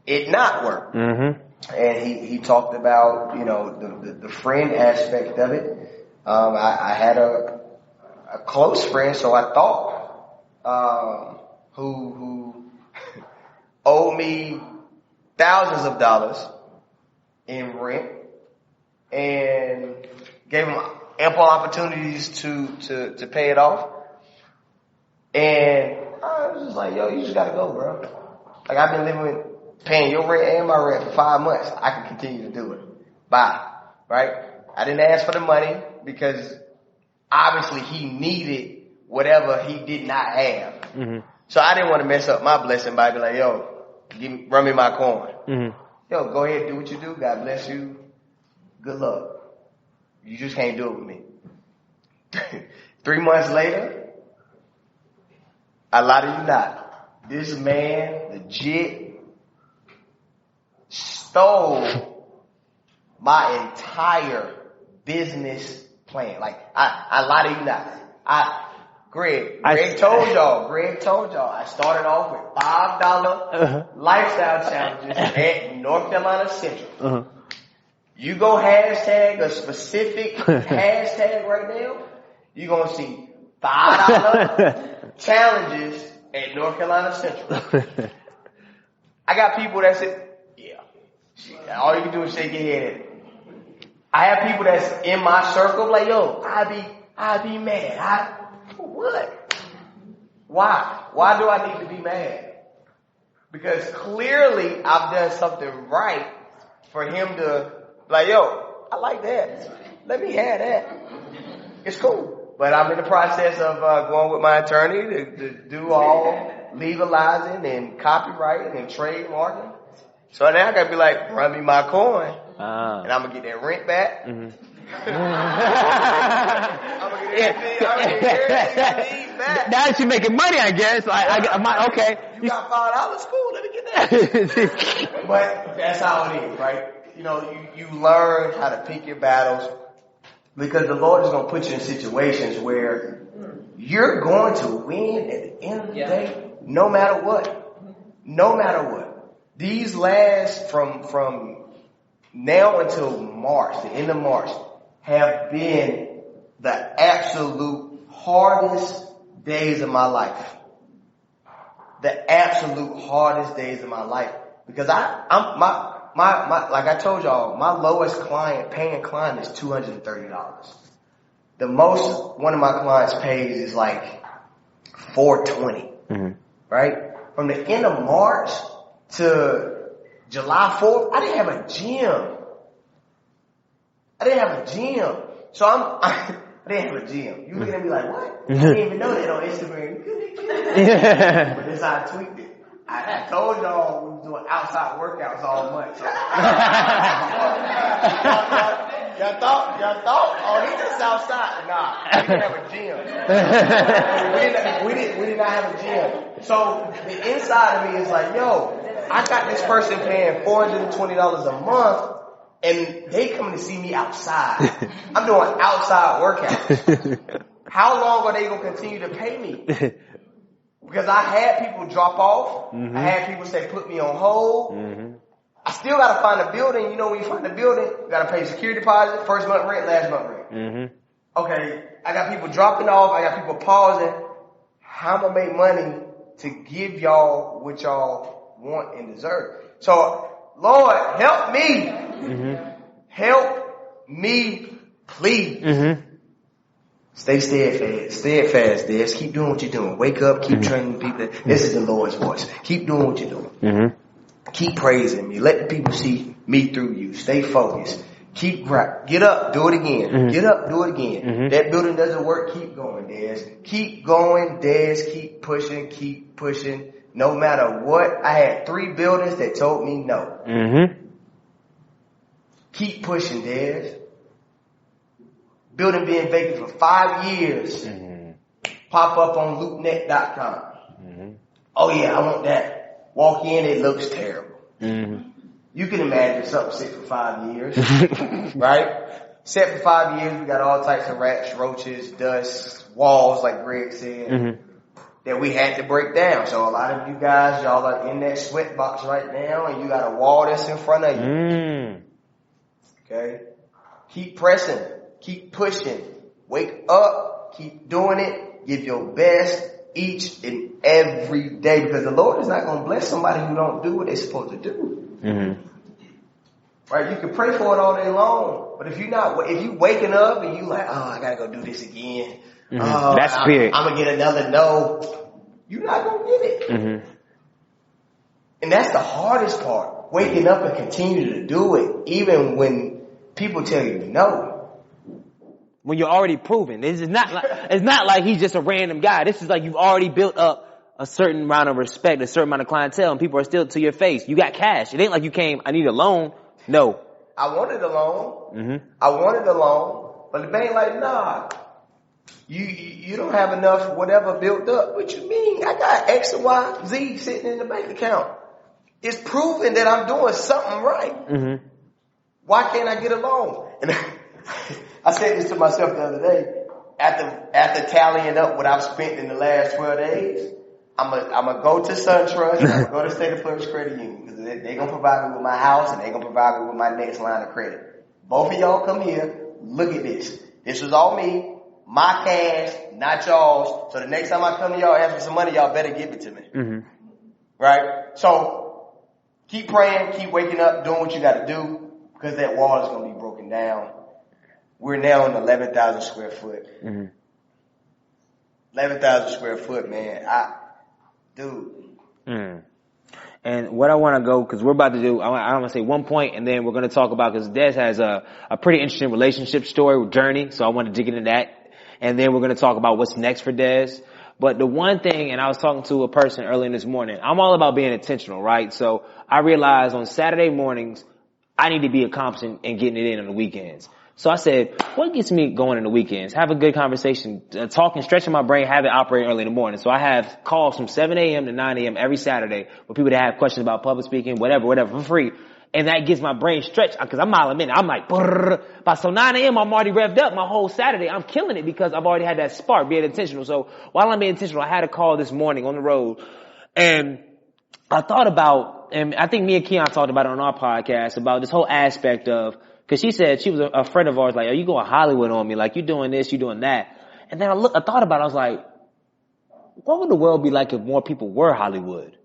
it not work. And he talked about, you know, the friend aspect of it. I had a close friend, so I thought, who owed me thousands of dollars in rent and gave him ample opportunities to pay it off. And I was just like, yo, you just gotta go, bro. Like, I've been paying your rent and my rent for 5 months. I can continue to do it. Bye. Right? I didn't ask for the money because obviously he needed whatever he did not have. So I didn't want to mess up my blessing by being like, yo, run me my coin. Yo, go ahead, do what you do. God bless you. Good luck. You just can't do it with me. 3 months later, I lie to you not, this man legit stole my entire business plan. Like, I lie to you not. Greg told y'all, I started off with $5 lifestyle challenges at North Carolina Central. You go hashtag a specific hashtag right now, you're going to see $5 challenges at North Carolina Central. I got people that say, yeah, all you can do is shake your head. I have people that's in my circle like, yo, I'd be mad. What? Why? Why do I need to be mad? Because clearly I've done something right for him to like, yo, I like that. Let me have that. It's cool. But I'm in the process of going with my attorney to do all legalizing and copywriting and trademarking. So now I gotta be like, run me my coin, and I'm gonna get that rent back. Mm-hmm. I'm gonna get everything I need back. Now that you're making money, I guess. Okay. You got $5, cool. Let me get that. But that's how it is, right? You know, you learn how to pick your battles because the Lord is gonna put you in situations where you're going to win at the end of the day, no matter what. No matter what. These last from now until March, the end of March, have been the absolute hardest days of my life. The absolute hardest days of my life. Because I'm like I told y'all, my lowest paying client is $230. The most one of my clients pays is like $420. Mm-hmm. Right? From the end of March to July 4th, I didn't have a gym. So I didn't have a gym. You looking at me like, what? I didn't even know that on Instagram. But this how I tweaked it. I told y'all we was doing outside workouts all month. So. Y'all thought, oh, he just outside. Nah, we didn't have a gym. We did not have a gym. So the inside of me is like, yo, I got this person paying $420 a month, and they coming to see me outside. I'm doing outside workouts. How long are they going to continue to pay me? Because I had people drop off. Mm-hmm. I had people say, put me on hold. Mm-hmm. I still got to find a building. You know, when you find a building, you got to pay security deposit, first month rent, last month rent. Mm-hmm. Okay, I got people dropping off. I got people pausing. How am I going to make money to give y'all what y'all want and deserve? So, Lord, help me. Mm-hmm. Help me, please. Mm-hmm. Stay steadfast, Des. Keep doing what you're doing. Wake up, keep training people. This is the Lord's voice. Keep doing what you're doing. Mm-hmm. Keep praising me. Let the people see me through you. Stay focused. Get up, do it again. Mm-hmm. Get up, do it again. Mm-hmm. That building doesn't work, keep going, Des. Keep going, Des. Keep pushing. No matter what. I had 3 buildings that told me no. Mm-hmm. Keep pushing, Des. Building being vacant for 5 years. Mm-hmm. Pop up on loopnet.com. Mm-hmm. Oh yeah, I want that. Walk in, it looks terrible. Mm-hmm. You can imagine something sit for 5 years. Right? Set for 5 years, we got all types of rats, roaches, dust, walls, like Greg said, mm-hmm. that we had to break down. So a lot of you guys, y'all are in that sweat box right now, and you got a wall that's in front of you. Mm. Okay? Keep pressing. Keep pushing. Wake up. Keep doing it. Give your best each and every day, because the Lord is not going to bless somebody who don't do what they're supposed to do. Mm-hmm. Right? You can pray for it all day long, but if you waking up and you like, oh, I gotta go do this again. Mm-hmm. Oh, that's spirit. I'm gonna get another no. You're not gonna get it. Mm-hmm. And that's the hardest part. Waking up and continue to do it, even when people tell you no. When you're already proven. It's not like he's just a random guy. This is like you've already built up a certain amount of respect, a certain amount of clientele, and people are still to your face. You got cash. It ain't like you came, I need a loan. No. I wanted a loan. Mm-hmm. But the bank like, nah. You don't have enough whatever built up. What you mean? I got X, Y, Z sitting in the bank account. It's proven that I'm doing something right. Mm-hmm. Why can't I get a loan? And I said this to myself the other day. After tallying up what I've spent in the last 12 days, I'm gonna go to SunTrust and I'm gonna go to State of Flourish Credit Union, because they're gonna provide me with my house and they're gonna provide me with my next line of credit. both of y'all come here. Look at this. This was all me. My cash, not y'all's. So the next time I come to y'all ask for some money, y'all better give it to me. Mm-hmm. Right? So keep praying, keep waking up, doing what you got to do, because that wall is going to be broken down. We're now in 11,000 square foot. Mm-hmm. 11,000 square foot, man. Dude. Mm. And what I want to go, because we're about to do, I want to say one point, and then we're going to talk about, because Des has a pretty interesting relationship story, journey, so I want to dig into that. And then we're going to talk about what's next for Des. But the one thing, and I was talking to a person early in this morning, I'm all about being intentional, right? So I realized on Saturday mornings, I need to be accomplishing and getting it in on the weekends. So I said, what gets me going in the weekends? Have a good conversation, talking, stretching my brain, have it operate early in the morning. So I have calls from 7 a.m. to 9 a.m. every Saturday with people that have questions about public speaking, whatever, for free. And that gets my brain stretched because I'm mile a minute. I'm like, by so 9 a.m. I'm already revved up my whole Saturday. I'm killing it because I've already had that spark, being intentional. So while I'm being intentional, I had a call this morning on the road, and I thought about, and I think me and Keon talked about it on our podcast, about this whole aspect of, because she said, she was a friend of ours, like, are you going Hollywood on me? Like, you doing this, you doing that. And then I thought about it, I was like, what would the world be like if more people were Hollywood?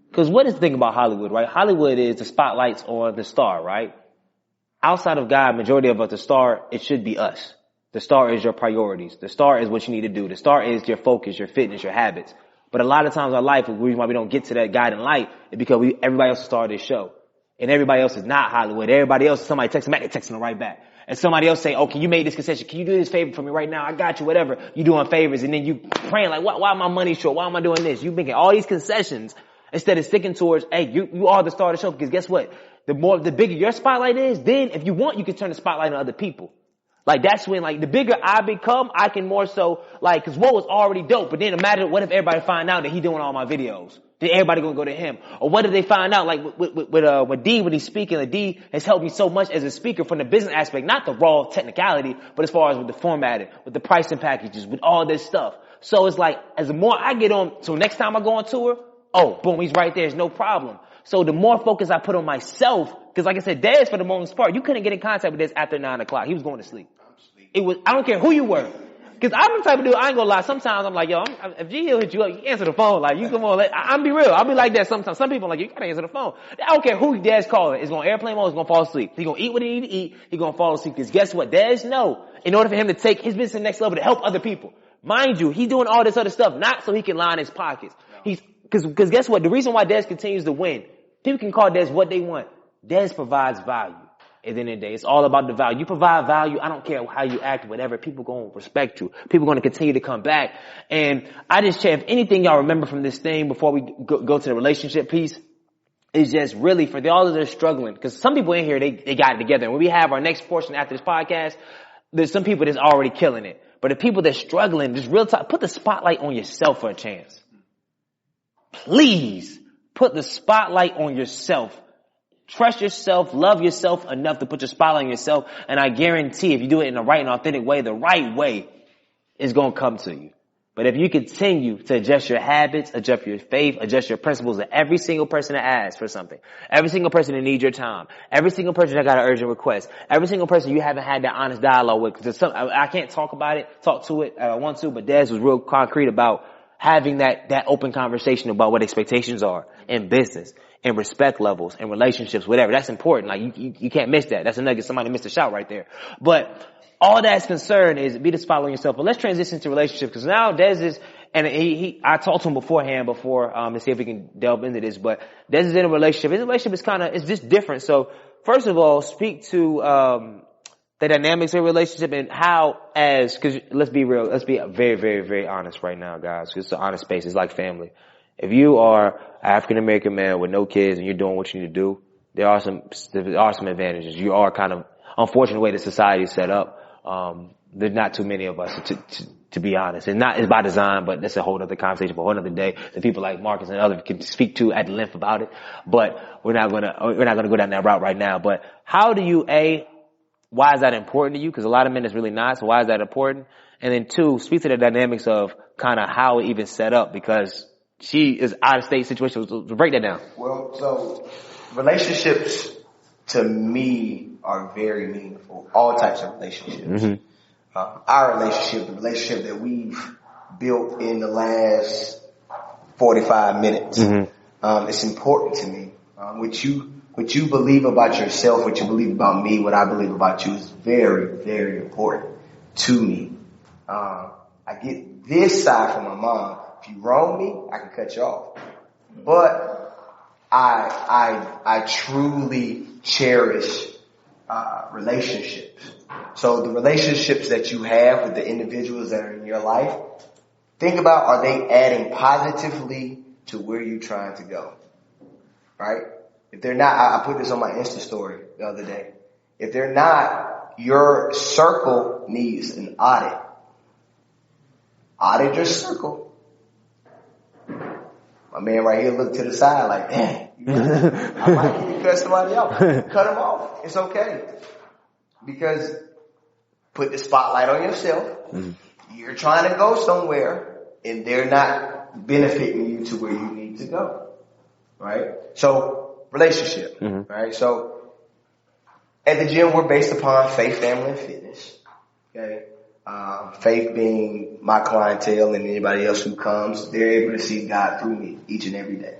Because what is the thing about Hollywood, right? Hollywood is the spotlights on the star, right? Outside of God, majority of us, the star, it should be us. The star is your priorities. The star is what you need to do. The star is your focus, your fitness, your habits. But a lot of times in our life, the reason why we don't get to that guiding light is because everybody else started this show. And everybody else is not Hollywood. Everybody else, somebody texts them back, they're texting them right back. And somebody else say, oh, can you make this concession? Can you do this favor for me right now? I got you, whatever. You doing favors. And then you praying like, why am my money short? Why am I doing this? You making all these concessions instead of sticking towards, hey, you are the star of the show. Because guess what? The bigger your spotlight is, then if you want, you can turn the spotlight on other people. Like, that's when, like, the bigger I become, I can more so, like, cause what was already dope, but then imagine what if everybody find out that he doing all my videos? Then everybody gonna go to him. Or what if they find out, like, with D, when he's speaking, like, D has helped me so much as a speaker from the business aspect, not the raw technicality, but as far as with the formatting, with the pricing packages, with all this stuff. So it's like, as the more I get on, so next time I go on tour, oh, boom, he's right there, it's no problem. So the more focus I put on myself, because like I said, Des, for the most part, you couldn't get in contact with Des after 9 o'clock. He was going to sleep. I don't care who you were. Because I'm the type of dude, I ain't gonna lie, sometimes I'm like, yo, if G-Hill hit you up, you answer the phone. Like, you come on, I'll be real. I'll be like that sometimes. Some people are like, you gotta answer the phone. I don't care who Des calling. It's on airplane mode, he's gonna fall asleep. He's gonna eat what he need to eat, he's gonna fall asleep. Because guess what? Des know, in order for him to take his business to the next level to help other people. Mind you, he's doing all this other stuff, not so he can line his pockets. Because guess what? The reason why Des continues to win, people can call Des what they want. Des provides value. At the end of the day, it's all about the value. You provide value. I don't care how you act, whatever. People going to respect you. People going to continue to come back. And I just check, if anything y'all remember from this thing before we go to the relationship piece, is just really for all of that are struggling. Because some people in here, they got it together. And when we have our next portion after this podcast, there's some people that's already killing it. But the people that's struggling, just real time, put the spotlight on yourself for a chance. Please put the spotlight on yourself. Trust yourself, love yourself enough to put your spotlight on yourself, and I guarantee if you do it in the right and authentic way, the right way is going to come to you. But if you continue to adjust your habits, adjust your faith, adjust your principles to every single person that asks for something, every single person that needs your time, every single person that got an urgent request, every single person you haven't had that honest dialogue with, because I can't talk to it, I want to, but Des was real concrete about having that open conversation about what expectations are in business, in respect levels, in relationships, whatever. That's important. Like, you can't miss that. That's a nugget. Somebody missed a shot right there. But all that's concerned is be the spotlight on yourself. But let's transition to relationships, because now Des is, and I talked to him beforehand to see if we can delve into this, but Des is in a relationship. His relationship is it's just different. So first of all, speak to, the dynamics of a relationship and how cause let's be real, let's be very, very, very honest right now, guys. It's an honest space. It's like family. If you are an African-American man with no kids and you're doing what you need to do, there are some advantages. You are kind of, unfortunate way the society is set up. There's not too many of us to be honest. It's by design, but that's a whole other conversation for a whole other day that people like Marcus and others can speak to at length about it. But we're not gonna go down that route right now. But how do you, why is that important to you? Because a lot of men it's really not. So why is that important? And then 2, speak to the dynamics of kind of how it even set up, because she is out of state situation. So break that down. Well, so relationships to me are very meaningful. All types of relationships. Our relationship, the relationship that we've built in the last 45 minutes, it's important to me. What you believe about yourself, what you believe about me, what I believe about you is very, very important to me. I get this side from my mom. If you wrong me, I can cut you off. But I truly cherish relationships. So the relationships that you have with the individuals that are in your life, think about, are they adding positively to where you're trying to go? Right? If they're not, I put this on my Insta story the other day. If they're not, your circle needs an audit. Audit your circle. My man right here looked to the side like, dang, I might need to cut somebody off. Cut them off. It's okay. Because put the spotlight on yourself. You're trying to go somewhere and they're not benefiting you to where you need to go. Right? So, relationship. Right? So, at the gym, we're based upon faith, family, and fitness. Okay? Faith being my clientele and anybody else who comes, they're able to see God through me each and every day.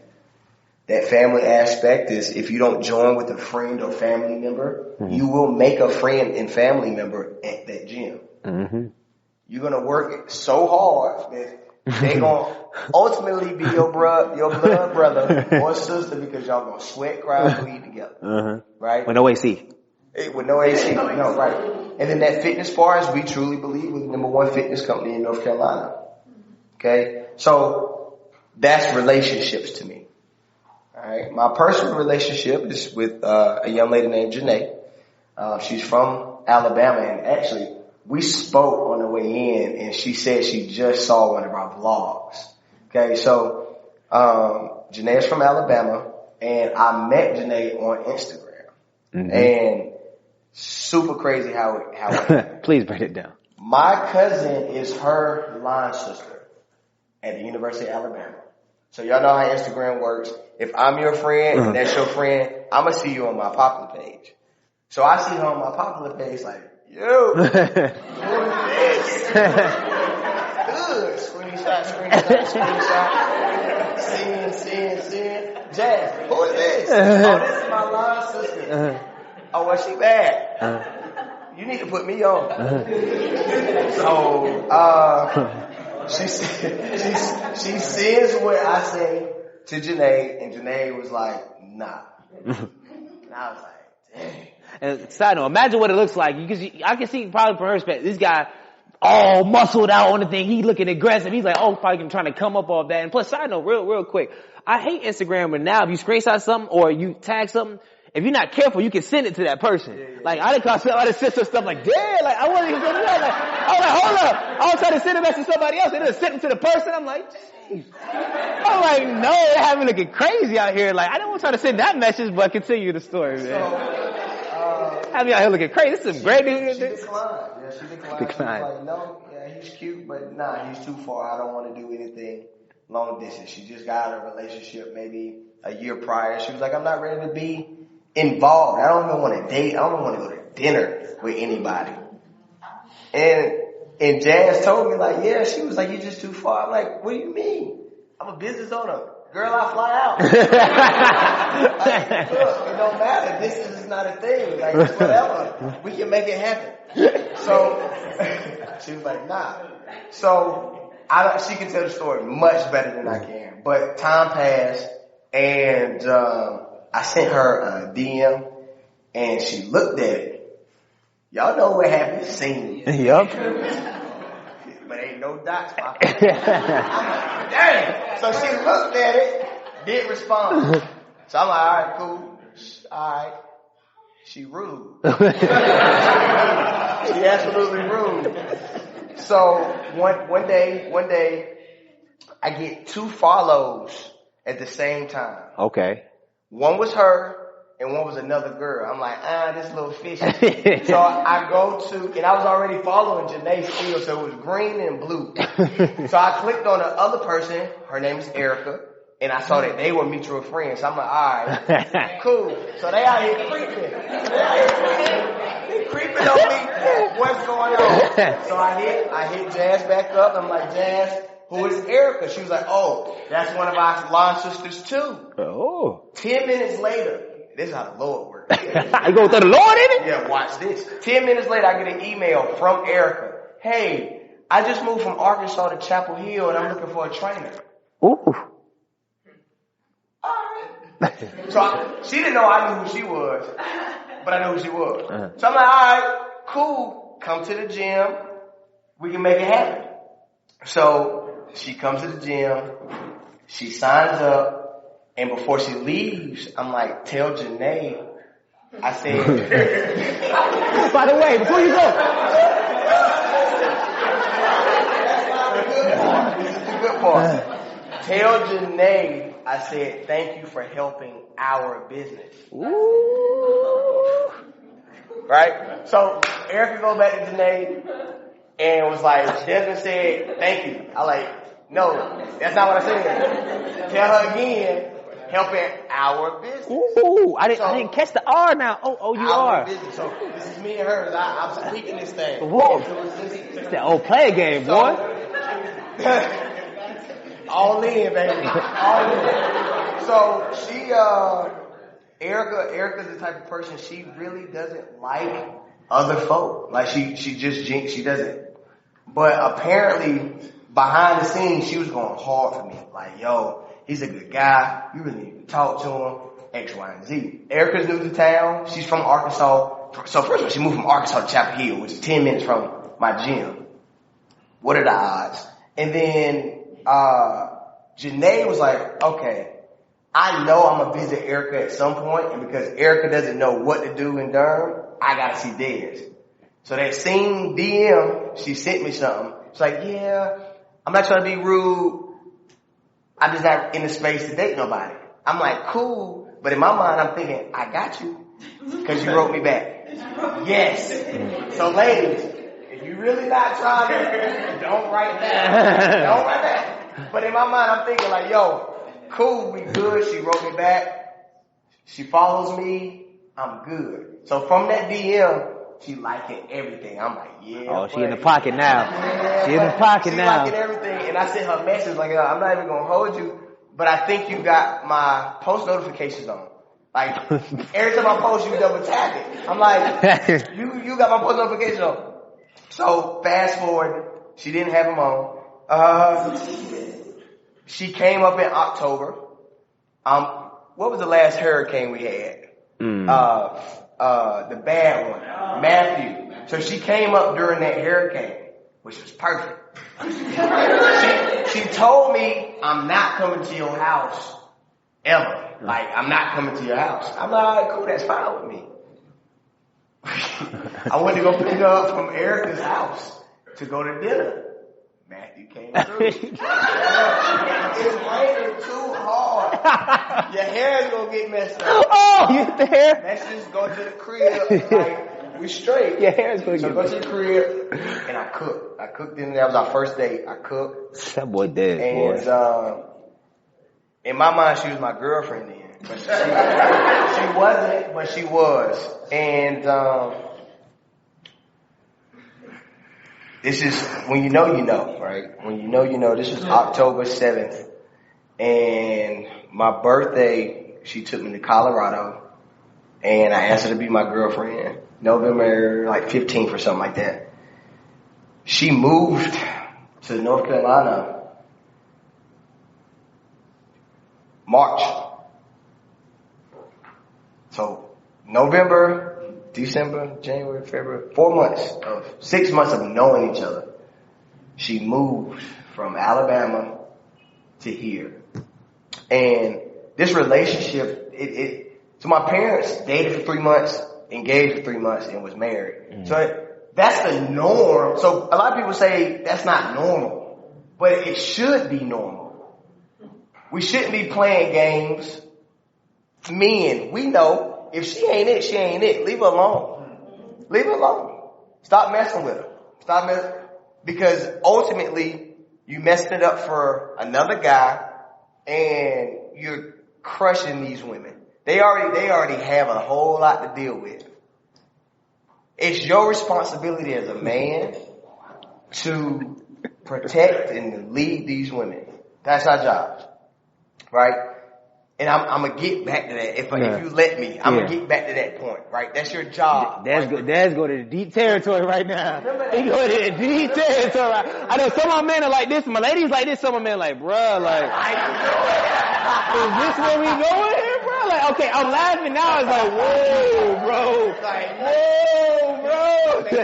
That family aspect is if you don't join with a friend or family member, you will make a friend and family member at that gym. You're going to work so hard that they're going to ultimately be your blood brother or sister because y'all going to sweat, cry, and bleed together. Right? With no AC. With no AC. No, right. And then that fitness bars, we truly believe we're the number one fitness company in North Carolina. Okay? So that's relationships to me. Alright? My personal relationship is with a young lady named Janae. She's from Alabama, and actually we spoke on the way in and she said she just saw one of our vlogs. Okay, so Janae's from Alabama and I met Janae on Instagram. And super crazy how it Please break it down. My cousin is her line sister at the University of Alabama. So y'all know how Instagram works. If I'm your friend and that's your friend, I'm going to see you on my popular page. So I see her on my popular page like, yo, who is this? Good. Screenshot. Seeing. Jazz, who is this? Oh, this is my line sister. Oh, well, she bad. You need to put me on. So, she says what I say to Janae, and Janae was like, nah. And I was like, dang. And side note, imagine what it looks like. I can see probably from her perspective, this guy all muscled out on the thing. He looking aggressive. He's like, oh, probably trying to come up off that. And plus, side note, real quick. I hate Instagram, but now if you screenshot something or you tag something, if you're not careful, you can send it to that person. Like, I done sent some stuff like, damn, like, I wasn't even going to do that. Like, I was like, hold up. I was trying to send a message to somebody else and then send it to the person. I'm like, jeez. I'm like, no, they have me looking crazy out here. Like, I didn't want to try to send that message, but continue the story, man. Have me out here looking crazy. This is great news. She declined. Yeah, she declined. She was like, no, yeah, he's cute, but nah, he's too far. I don't want to do anything long distance. She just got out of a relationship maybe a year prior. She was like, I'm not ready to be involved. I don't even want to date. I don't even want to go to dinner with anybody. And Jazz told me like, yeah, she was like, you're just too far. I'm like, what do you mean? I'm a business owner. Girl, I fly out. Like, look, it don't matter. Distance is not a thing. Like, it's whatever. We can make it happen. So, she was like, nah. So, she can tell the story much better than I can. But time passed, and I sent her a DM, and she looked at it. Y'all know what happened. Seen it. Yup. But ain't no dots popping. I'm like, dang. So she looked at it, didn't respond. So I'm like, all right, cool. All right. She rude. She absolutely rude. So one day, I get 2 follows at the same time. Okay. One was her, and one was another girl. I'm like, this little fishy. So I go to, and I was already following Janae still, so it was green and blue. So I clicked on the other person, her name is Erica, And I saw that they were mutual friends. So I'm like, alright, cool. So they out here creeping. They creeping on me. What's going on? So I hit Jazz back up. I'm like, Jazz, who is Erica? She was like, oh, that's one of our line sisters too. Oh. 10 minutes later, this is how the Lord works. You go through the Lord in it? Yeah, watch this. 10 minutes later, I get an email from Erica. Hey, I just moved from Arkansas to Chapel Hill and I'm looking for a trainer. Ooh. So she didn't know I knew who she was, but I knew who she was. So I'm like, alright, cool. Come to the gym. We can make it happen. So she comes to the gym. She signs up. And before she leaves, I'm like, tell Janae. I said, by the way, before you go. This is the good part. Tell Janae, I said, thank you for helping our business. Ooh. Right? So Erica goes back to Janae and was like, Desmond said, thank you. I like, no, that's not what I said. Tell her again, helping our business. Ooh, I didn't catch the R now. Oh, you are. Business. So this is me and her. I'm speaking this thing. Whoa. It's that old play game, boy. All in, baby. All in. So she, Erica's the type of person, she really doesn't like other folk. Like she doesn't. But apparently, behind the scenes, she was going hard for me. Like, yo, he's a good guy. You really need to talk to him. X, Y, and Z. Erica's new to town. She's from Arkansas. So first of all, she moved from Arkansas to Chapel Hill, which is 10 minutes from my gym. What are the odds? And then, Janae was like, okay, I know I'm gonna visit Erica at some point, and because Erica doesn't know what to do in Durham, I gotta see Dez. So that same DM, she sent me something. She's like, yeah, I'm not trying to be rude. I'm just not in the space to date nobody. I'm like, cool. But in my mind, I'm thinking, I got you. Cause you wrote me back. Yes. So ladies, if you really not trying to, don't write that. Don't write that. But in my mind, I'm thinking like, yo, cool, we good. She wrote me back. She follows me. I'm good. So from that DM, she liking everything. I'm like, yeah. Oh, she in the pocket now. Yeah, she in the pocket now. She liking everything. And I sent her a message like, I'm not even going to hold you, but I think you got my post notifications on. Like, every time I post, you double tap it. I'm like, you got my post notifications on. So fast forward, she didn't have them on. She came up in October. What was the last hurricane we had? The bad one, Matthew. So she came up during that hurricane, which was perfect. She told me, I'm not coming to your house ever. Like, I'm not coming to your house. I'm like, all right, cool, that's fine with me. I went to go pick her up from Erica's house to go to dinner. Matthew came through. It's raining too hard. Your hair is gonna get messed up. Oh, you hit the hair? Let's just go to the crib. Like, we straight. Your hair is gonna get messed up. So go to the crib, and I cooked. I cooked dinner. That was our first date. I cooked. That boy dead, and, boy. In my mind, she was my girlfriend then. But she wasn't, but she was. And, this is, when you know, right? When you know, this was October 7th. And my birthday, she took me to Colorado. And I asked her to be my girlfriend. November, 15th or something like that. She moved to North Carolina March. So November, December, January, February, 6 months of knowing each other. She moved from Alabama to here. And this relationship, so my parents dated for 3 months, engaged for 3 months, and was married. Mm-hmm. So that's the norm. So a lot of people say that's not normal, but it should be normal. We shouldn't be playing games. Men, we know if she ain't it, she ain't it. Leave her alone. Leave her alone. Stop messing with her. Because ultimately you messed it up for another guy and you're crushing these women. They already have a whole lot to deal with. It's your responsibility as a man to protect and lead these women. That's our job, right? And I'm gonna get back to that if you let me. I'm gonna get back to that point, right? That's your job. Dad's go to the deep territory right now. He go to the deep territory. I know some of my men are like this. My ladies like this. Some of my men like, bruh, like, is this where we going here, bro? Like, okay, I'm laughing now. It's like, whoa, bro. Whoa, bro.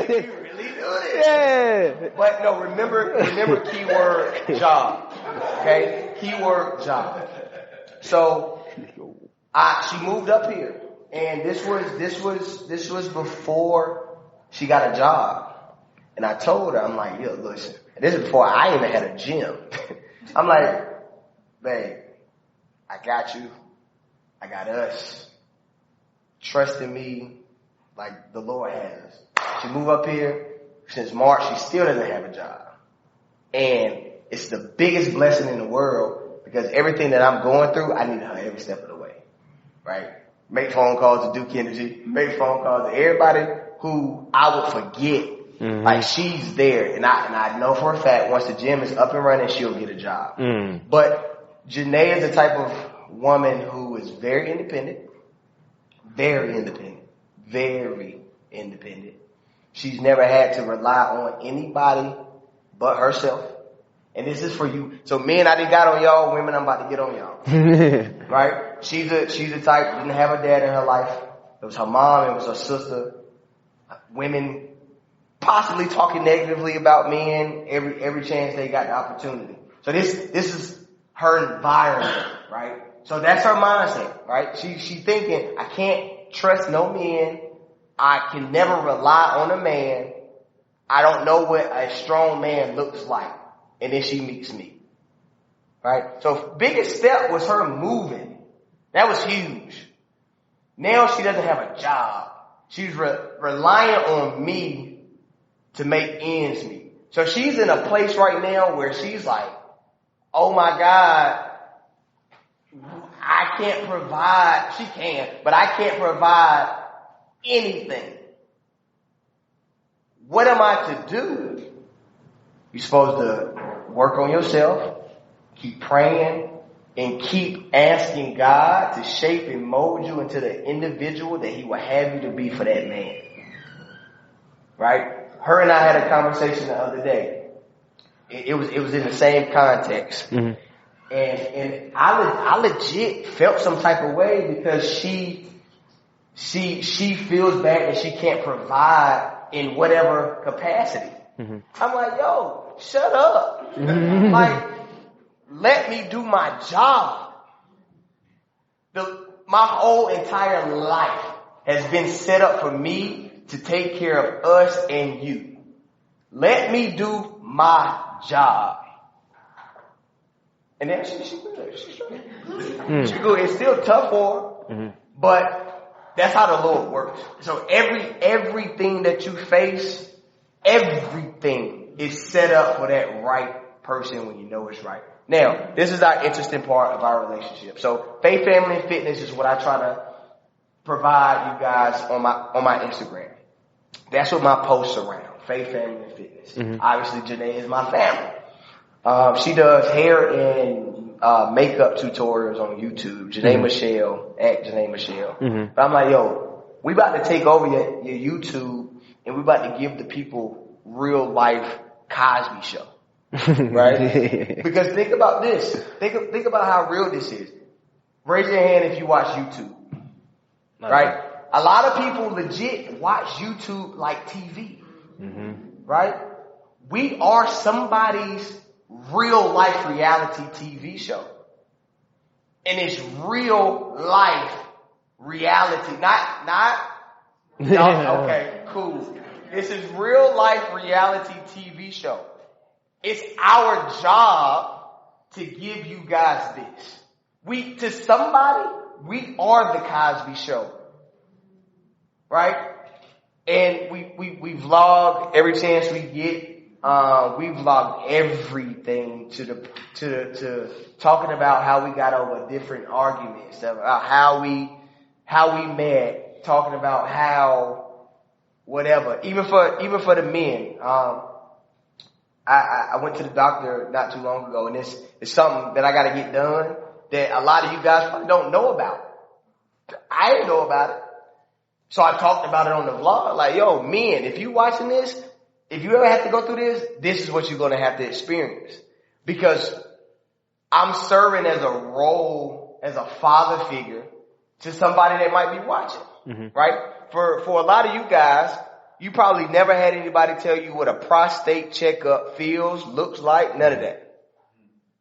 You really do this? Yeah. But no, remember keyword job. Okay? Keyword job. So she moved up here, and this was before she got a job. And I told her, I'm like, yo, listen, this is before I even had a gym. I'm like, babe, I got you. I got us. Trust in me like the Lord has us. She moved up here. Since March, she still doesn't have a job. And it's the biggest blessing in the world because everything that I'm going through, I need her every step of the way. Right? Make phone calls to Duke Energy. Make phone calls to everybody who I would forget. Mm-hmm. Like she's there. And I know for a fact once the gym is up and running, she'll get a job. Mm. But Janae is the type of woman who is very independent. Very independent. Very independent. She's never had to rely on anybody but herself. And this is for you. So men, I done got on y'all. Women, I'm about to get on y'all. Right? She's the type, didn't have a dad in her life. It was her mom. It was her sister. Women possibly talking negatively about men every chance they got the opportunity. So this is her environment, right? So that's her mindset, right? She thinking, I can't trust no men. I can never rely on a man. I don't know what a strong man looks like. And then she meets me. Right? So biggest step was her moving. That was huge. Now she doesn't have a job. She's relying on me to make ends meet. So she's in a place right now where she's like, oh my God, I can't provide. She can, but I can't provide anything. What am I to do? You're supposed to work on yourself, keep praying, and keep asking God to shape and mold you into the individual that He will have you to be for that man. Right? Her and I had a conversation the other day. It was in the same context. Mm-hmm. And I legit felt some type of way because she feels bad that she can't provide in whatever capacity. Mm-hmm. I'm like, yo, shut up. Mm-hmm. Like, let me do my job. My whole entire life has been set up for me to take care of us and you. Let me do my job. And then she's good. She's good. Mm. She's good. It's still tough for her, mm-hmm. but that's how the Lord works. So everything that you face, everything is set up for that right person when you know it's right. Now, this is our interesting part of our relationship. So faith, family, and fitness is what I try to provide you guys on my Instagram. That's what my posts around. Faith, family, and fitness. Mm-hmm. Obviously, Janae is my family. She does hair and makeup tutorials on YouTube. Janae mm-hmm. Michelle, at Janae Michelle. Mm-hmm. But I'm like, yo, we about to take over your YouTube and we about to give the people real life Cosby show. Right? Because think about this. Think about how real this is. Raise your hand if you watch YouTube. Right? A lot of people legit watch YouTube like TV. Mm-hmm. Right? We are somebody's real life reality TV show. And it's real life reality. Not okay, cool. This is real life reality TV show. It's our job to give you guys this. We are the Cosby Show. Right? And we vlog every chance we get. we vlogged everything to talking about how we got over different arguments, about how we met, talking about how whatever. Even for the men. I went to the doctor not too long ago, and it's something that I got to get done that a lot of you guys probably don't know about. I didn't know about it. So I talked about it on the vlog. Like, yo, men, if you watching this, if you ever have to go through this is what you're going to have to experience. Because I'm serving as a role, as a father figure to somebody that might be watching, right? For a lot of you guys, you probably never had anybody tell you what a prostate checkup feels, looks like, none of that.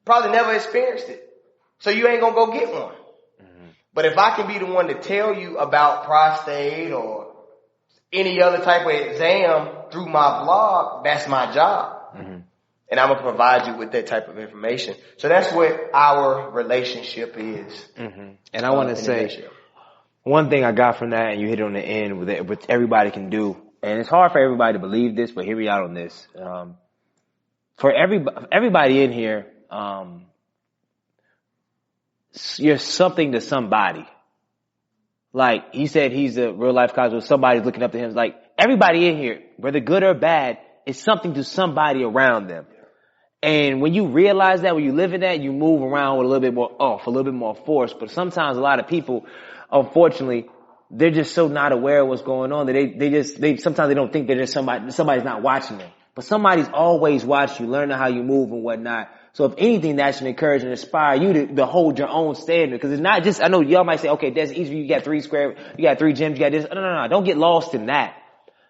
Probably never experienced it. So you ain't going to go get one. But if I can be the one to tell you about prostate or any other type of exam through my blog, that's my job. And I'm going to provide you with that type of information. So that's what our relationship is. And I want to say one thing I got from that, and you hit it on the end, with which everybody can do. And it's hard for everybody to believe this, but hear me out on this. For everybody in here, you're something to somebody. Like he said, he's a real life cosmo. Somebody's looking up to him. Like everybody in here, whether good or bad, is something to somebody around them. And when you realize that, when you live in that, you move around with a little bit more a little bit more force. But sometimes a lot of people, unfortunately, they're just so not aware of what's going on that they sometimes they don't think that there's somebody's not watching them. But somebody's always watching you, learning how you move and whatnot. So if anything, that should encourage and inspire you to hold your own standard. Cause it's not just, I know y'all might say, okay, that's easy. You got 3 gyms, you got this. No. Don't get lost in that.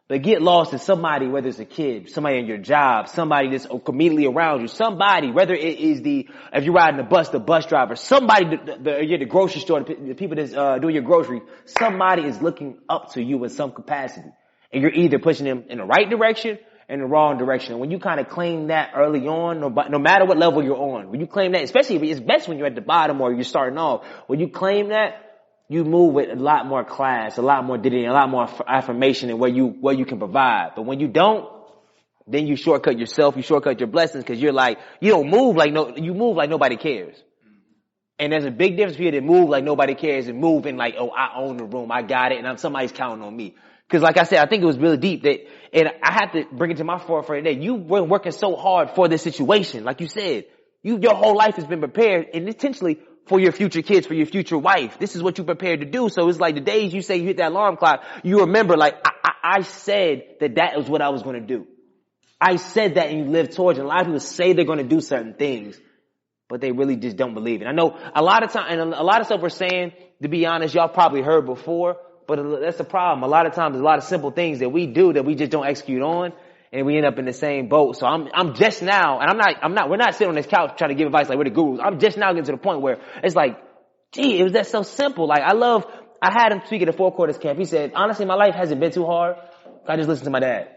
But get lost in somebody, whether it's a kid, somebody in your job, somebody that's immediately around you, somebody, whether it is if you're riding the bus driver, somebody, you're the grocery store, the people that's, doing your groceries, somebody is looking up to you in some capacity. And you're either pushing them in the right direction in the wrong direction. And when you kind of claim that early on, no matter what level you're on, when you claim that, especially if it's best when you're at the bottom or you're starting off, when you claim that, you move with a lot more class, a lot more dignity, a lot more affirmation and where you can provide. But when you don't, then you shortcut yourself, you shortcut your blessings because you're like, you don't move you move like nobody cares. And there's a big difference between move like nobody cares and moving like, oh, I own the room, I got it, and somebody's counting on me. Because like I said, I think it was really deep and I have to bring it to my forefront that you were working so hard for this situation. Like you said, your whole life has been prepared and intentionally for your future kids, for your future wife. This is what you prepared to do. So it's like the days you say you hit that alarm clock, you remember like, I said that was what I was going to do. I said that and you live towards it. A lot of people say they're going to do certain things, but they really just don't believe it. I know a lot of time, and a lot of stuff we're saying, to be honest, y'all probably heard before, but that's the problem. A lot of times there's a lot of simple things that we do that we just don't execute on. And we end up in the same boat. So I'm just now, and we're not sitting on this couch trying to give advice like we're the gurus. I'm just now getting to the point where it's like, gee, it was that so simple. Like I had him speak at the 4 Quarters camp. He said, honestly, my life hasn't been too hard. I just listened to my dad.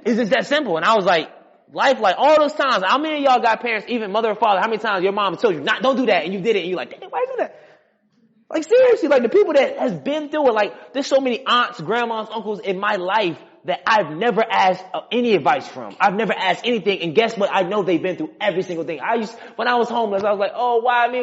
It's just that simple. And I was like, life, like all those times, how many of y'all got parents, even mother or father, how many times your mom told you, don't do that, and you did it, and you're like, dang, why you do that? Like seriously, like the people that has been through it, like there's so many aunts, grandmas, uncles in my life that I've never asked any advice from. I've never asked anything. And guess what? I know they've been through every single thing. When I was homeless, I was like, oh, why me?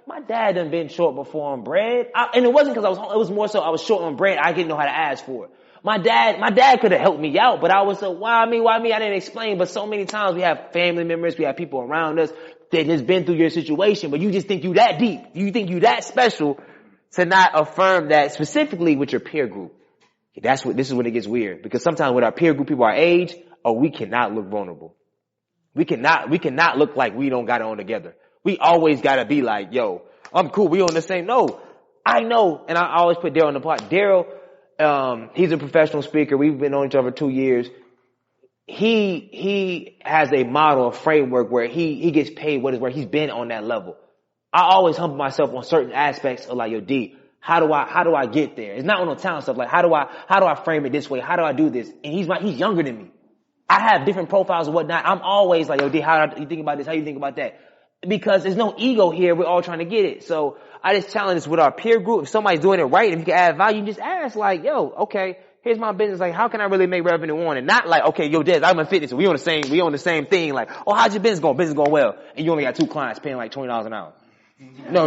My dad done been short before on bread. And it wasn't because I was home. It was more so I was short on bread. I didn't know how to ask for it. My dad could have helped me out, but I was so, why me? I didn't explain. But so many times we have family members, we have people around us that has been through your situation, but you just think you that deep. You think you that special to not affirm that specifically with your peer group. This is when it gets weird, because sometimes with our peer group, people our age, we cannot look vulnerable. We cannot look like we don't got it on together. We always gotta be like, yo, I'm cool. We on the same. No, I know. And I always put Daryl on the pot. Daryl, he's a professional speaker. We've been on each other for 2 years. He has a model, a framework where he gets paid what is worth. He's been on that level. I always humble myself on certain aspects of like, yo, D, how do I get there? It's not on no talent stuff. Like, how do I frame it this way? How do I do this? And he's younger than me. I have different profiles and whatnot. I'm always like, yo, D, how do you think about this? How you think about that? Because there's no ego here. We're all trying to get it. So I just challenge this with our peer group. If somebody's doing it right, if you can add value, you just ask like, yo, okay, here's my business. Like, how can I really make revenue on it? Not like, okay, yo, Des, I'm in fitness. We on the same thing. Like, oh, how's your business going? Business going well. And you only got 2 clients paying like $20 an hour. No,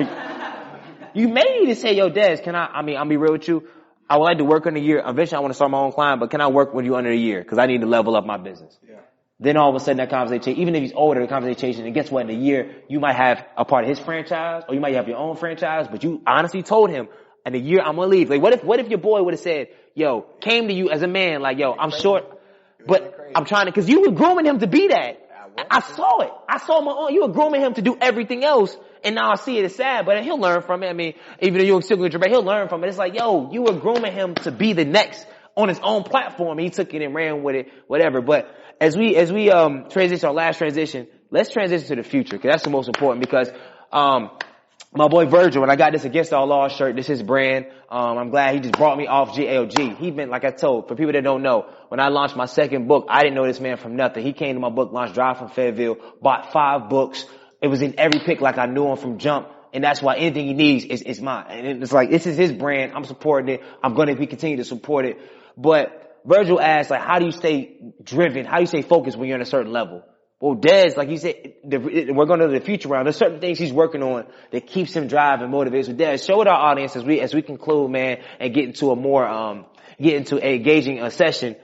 you may need to say, yo, Des, I'll be real with you. I would like to work on a year. Eventually I want to start my own client, but can I work with you under a year? Cause I need to level up my business. Yeah. Then all of a sudden that conversation changes. Even if he's older, the conversation changes. And guess what? In a year, you might have a part of his franchise or you might have your own franchise, but you honestly told him in a year I'm going to leave. Like what if your boy would have said, yo, came to you as a man, like, yo, I'm short, but I'm trying to, cause you were grooming him to be that. I saw it. I saw my own. You were grooming him to do everything else. And now I see it as sad, but he'll learn from it. I mean, even though you're still going to he'll learn from it. It's like, yo, you were grooming him to be the next on his own platform. He took it and ran with it, whatever. But as we transition, our last transition, let's transition to the future, because that's the most important. Because my boy Virgil, when I got this Against All Law shirt, this is his brand. I'm glad he just brought me off GLG. He been, like I told, for people that don't know, when I launched my second book, I didn't know this man from nothing. He came to my book launch, drive from Fayetteville, bought 5 books. It was in every pick like I knew him from jump. And that's why anything he needs is mine. And it's like, this is his brand. I'm supporting it. I'm going to continue to support it. But Virgil asked, like, how do you stay driven? How do you stay focused when you're in a certain level? Well, Des, like you said, we're going to the future round. There's certain things he's working on that keeps him driving, motivates. So Des, show it our audience as we conclude, man, and get into a more, get into a engaging session.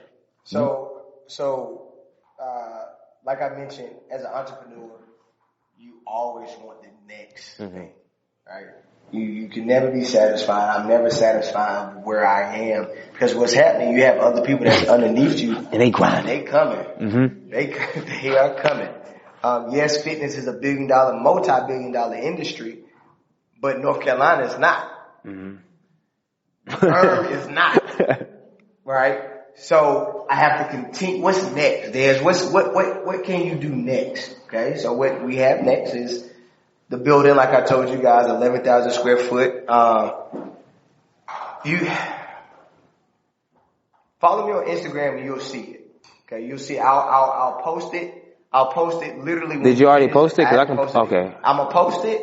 Like I mentioned, as an entrepreneur, you always want the next thing, right? You can never be satisfied. I'm never satisfied where I am, because what's happening, you have other people that's underneath you, and they grind. They coming. They are coming. Yes, fitness is a multi-billion-dollar industry, but North Carolina is not. Herb is not, right? So I have to continue. What's next? What can you do next? Okay, so what we have next is the building, like I told you guys, 11,000 square foot. You follow me on Instagram and you'll see it. Okay, you'll see. I'll post it. I'll post it literally. Did you already post it? Cause I can. Okay. I'm gonna post it.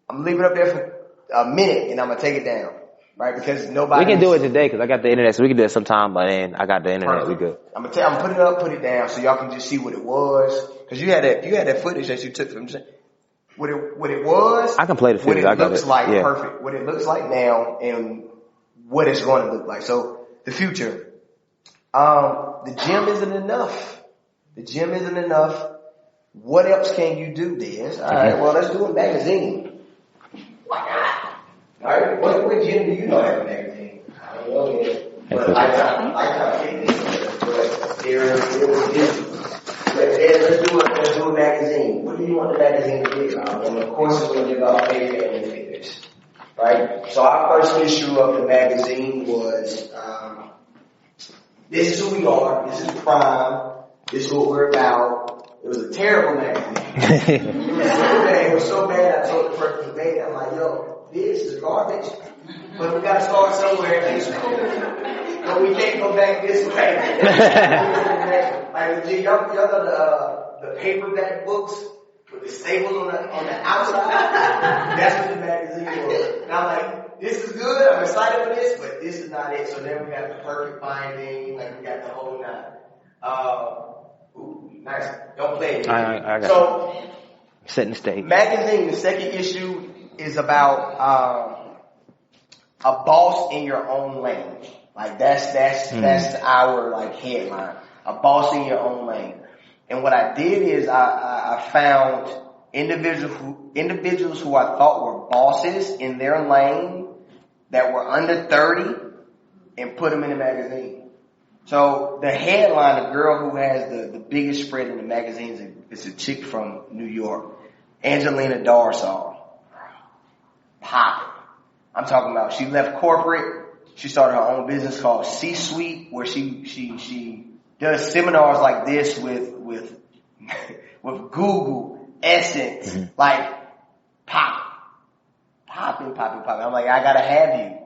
I'm leaving it up there for a minute and I'm gonna take it down. Right, because nobody. We can do it today because I got the internet, so we can do it sometime. But then I got the internet, we good. I'm put it up, put it down, so y'all can just see what it was. Because you had that footage that you took from what it was. I can play the footage. What it looks like, perfect. What it looks like now, and what it's going to look like. So the future. The gym isn't enough. The gym isn't enough. What else can you do, Des? All right, well, let's do a magazine. Why not? All right, what gym do you know have a magazine? I don't know yet. But Lifetime Fitness, but there was this. Let's do a magazine. What do you want the magazine to be about? And of course, it's going to be about faith and fitness, right? So our first issue of the magazine was, this is who we are. This is Prime. This is what we're about. It was a terrible magazine. It was so bad. I told the person who made it, I'm like, yo, this is garbage, but we gotta start somewhere. But we can't go back this way. Like, y'all know the paperback books with the staples on the outside? That's what the magazine was. And I'm like, this is good. I'm excited for this, but this is not it. So then we got the perfect binding, like we got the whole nine. Nice. Don't play it. I got so, setting the stage. Magazine, the second issue is about a boss in your own lane. Like that's our like headline. A boss in your own lane. And what I did is I found individuals who I thought were bosses in their lane that were under 30 and put them in the magazine. So the headline, the girl who has the biggest spread in the magazines, is a chick from New York, Angelina Darsal. Pop. I'm talking about, she left corporate. She started her own business called C-Suite, where she does seminars like this with Google, Essence, like popping. I'm like, I gotta have you.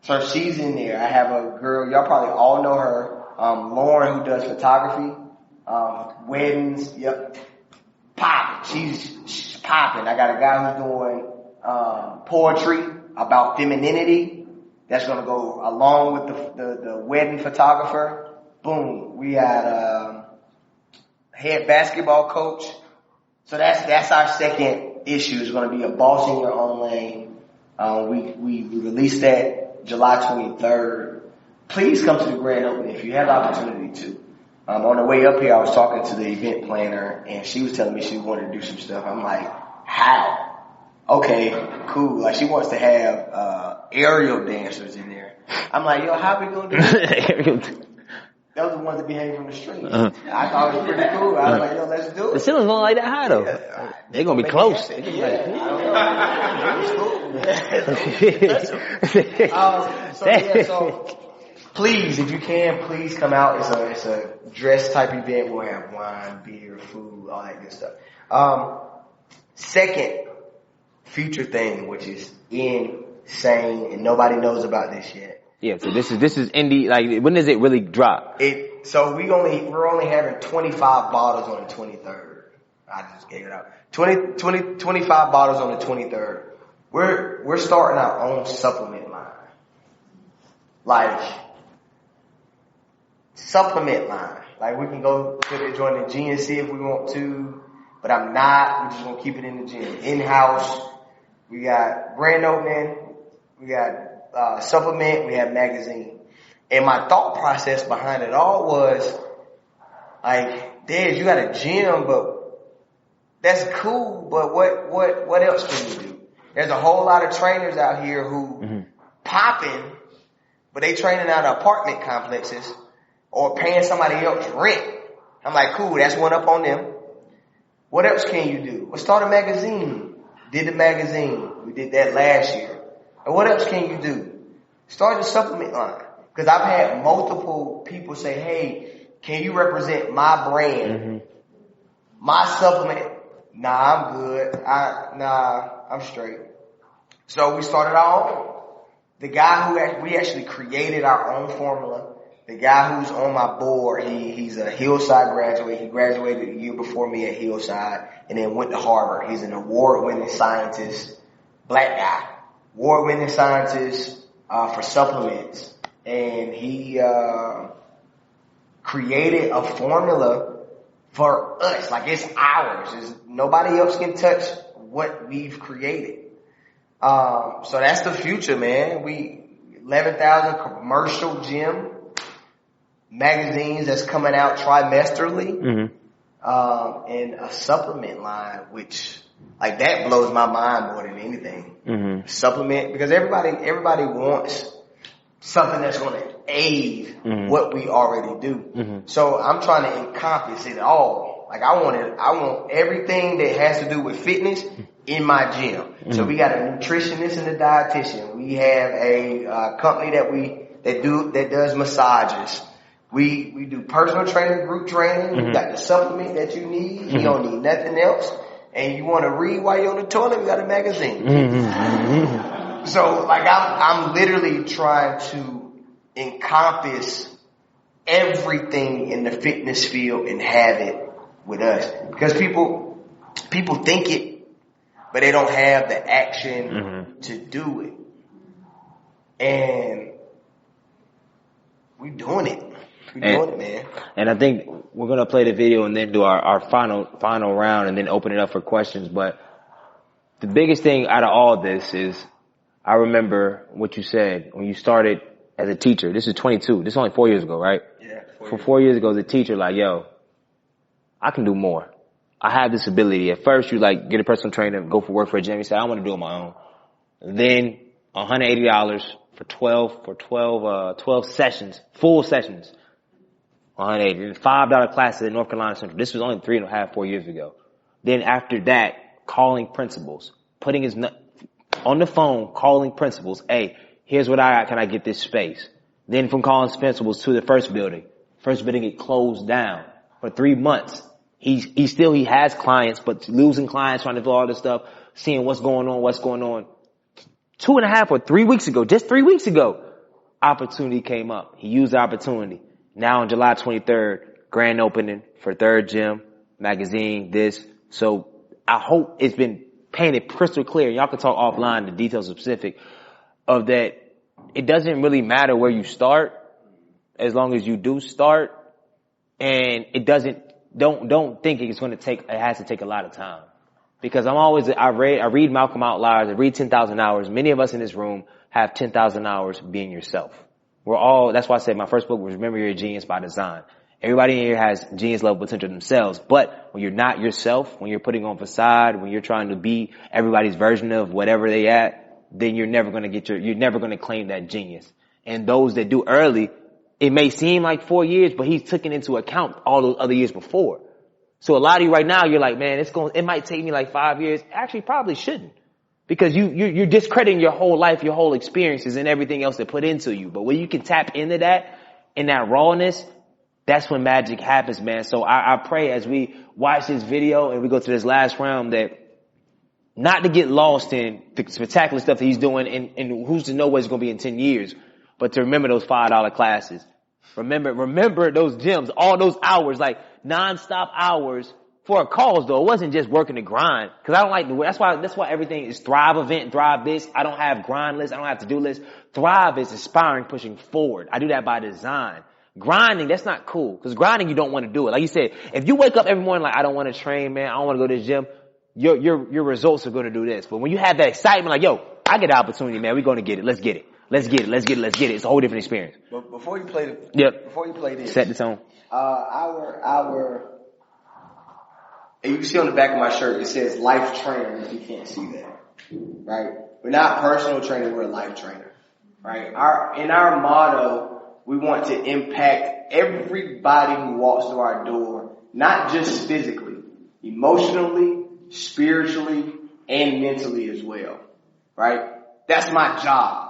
So she's in there. I have a girl, y'all probably all know her, Lauren, who does photography, weddings, yep. Popping. She's popping. I got a guy who's doing poetry about femininity, that's going to go along with the wedding photographer. Boom. We got head basketball coach. So that's our second issue. It's going to be a boss in your own lane. We released that July 23rd. Please come to the grand opening if you have the opportunity to. On the way up here, I was talking to the event planner, and she was telling me she wanted to do some stuff. I'm like, how? Okay, cool. Like, she wants to have aerial dancers in there. I'm like, yo, how we going to do that? Those are the ones that be hanging from the street. I thought it was pretty cool. I was like, yo, let's do it. The ceilings won't like that high, though. Yeah, They're going to be close. I don't know. So please, if you can, please come out. It's a dress type event. We'll have wine, beer, food, all that good stuff. Second future thing, which is insane, and nobody knows about this yet. Yeah, so this is indie. Like, when does it really drop? So we're only having 25 bottles on the 23rd. I just gave it out. 25 bottles on the 23rd. We're starting our own supplement line. Like, supplement line. Like, we can go to join the GNC if we want to, but I'm not. We're just gonna keep it in the gym. In-house. We got grand opening. We got supplement, we have magazine. And my thought process behind it all was, like, Dad, you got a gym, but that's cool, but what else can you do? There's a whole lot of trainers out here who popping, but they training out of apartment complexes or paying somebody else rent. I'm like, cool, that's one up on them. What else can you do? Let's start a magazine. Did the magazine. We did that last year. And what else can you do? Start a supplement line. Because I've had multiple people say, hey, can you represent my brand? My supplement? Nah, I'm good. I'm straight. So we started our own. The guy we actually created our own formula. The guy who's on my board, he's a Hillside graduate. He graduated a year before me at Hillside and then went to Harvard. He's an award-winning scientist, black guy. Award-winning scientist for supplements, and he created a formula for us. Like, it's ours. Nobody else can touch what we've created. So that's the future, man. 11,000 commercial gym magazines that's coming out trimesterly, and a supplement line, which, like, that blows my mind more than anything. Supplement, because everybody wants something that's going to aid what we already do. So I'm trying to encompass it all. Like, I want everything that has to do with fitness in my gym. So we got a nutritionist and a dietitian. We have a company that does massages. We do personal training, group training. We got the supplement that you need. You don't need nothing else. And you want to read while you're on the toilet, we got a magazine. So, like, I'm literally trying to encompass everything in the fitness field and have it with us. Because people think it, but they don't have the action to do it. And we're doing it. We're doing it, man. And I think we're going to play the video and then do our final round and then open it up for questions. But the biggest thing out of all this is, I remember what you said when you started as a teacher. This is 22. This is only 4 years ago, right? Yeah. 4 years ago as a teacher, like, yo, I can do more. I have this ability. At first, you like get a personal trainer, go for work for a gym. You say, I want to do it on my own. Then $180 for 12 sessions, full sessions. $180. $5 classes in North Carolina Central. This was only 3.5, 4 years ago. Then after that, calling principals, putting his on the phone, calling principals. Hey, here's what I got. Can I get this space? Then from calling principals to the first building get closed down for 3 months. He has clients, but losing clients, trying to do all this stuff, seeing what's going on. 2.5 or 3 weeks ago, just 3 weeks ago, opportunity came up. He used the opportunity. Now on July 23rd, grand opening for third gym, magazine, this. So I hope it's been painted crystal clear. Y'all can talk offline, the details specific of that. it doesn't really matter where you start as long as you do start, and it don't think it has to take a lot of time. Because I read Malcolm Out Loud, I read 10,000 hours. Many of us in this room have 10,000 hours being yourself. That's why I said my first book was Remember You're a Genius by Design. Everybody in here has genius level potential themselves, but when you're not yourself, when you're putting on facade, when you're trying to be everybody's version of whatever they at, then you're never going to claim that genius. And those that do early, it may seem like 4 years, but he's taken into account all those other years before. So a lot of you right now, you're like, man, it might take me like 5 years. Actually, probably shouldn't. Because you're discrediting your whole life, your whole experiences and everything else that put into you. But when you can tap into that, in that rawness, that's when magic happens, man. So I pray as we watch this video and we go to this last round that not to get lost in the spectacular stuff that he's doing and who's to know what it's going to be in 10 years, but to remember those $5 classes. Remember those gyms, all those hours, like nonstop hours for a cause though. It wasn't just working to grind. Cause I don't like that's why everything is Thrive event, Thrive this. I don't have grind lists. I don't have to do lists. Thrive is inspiring, pushing forward. I do that by design. Grinding, that's not cool. Cause grinding, you don't want to do it. Like you said, if you wake up every morning like, I don't want to train, man. I don't want to go to the gym. Your results are going to do this. But when you have that excitement, like, yo, I get the opportunity, man. We're going to get it. Let's get it. Let's get it. It's a whole different experience. But before you play this, set the tone. And you can see on the back of my shirt, it says life trainer, if you can't see that. Right? We're not personal trainer, we're a life trainer. Right? In our motto, we want to impact everybody who walks through our door, not just physically, emotionally, spiritually, and mentally as well. Right? That's my job.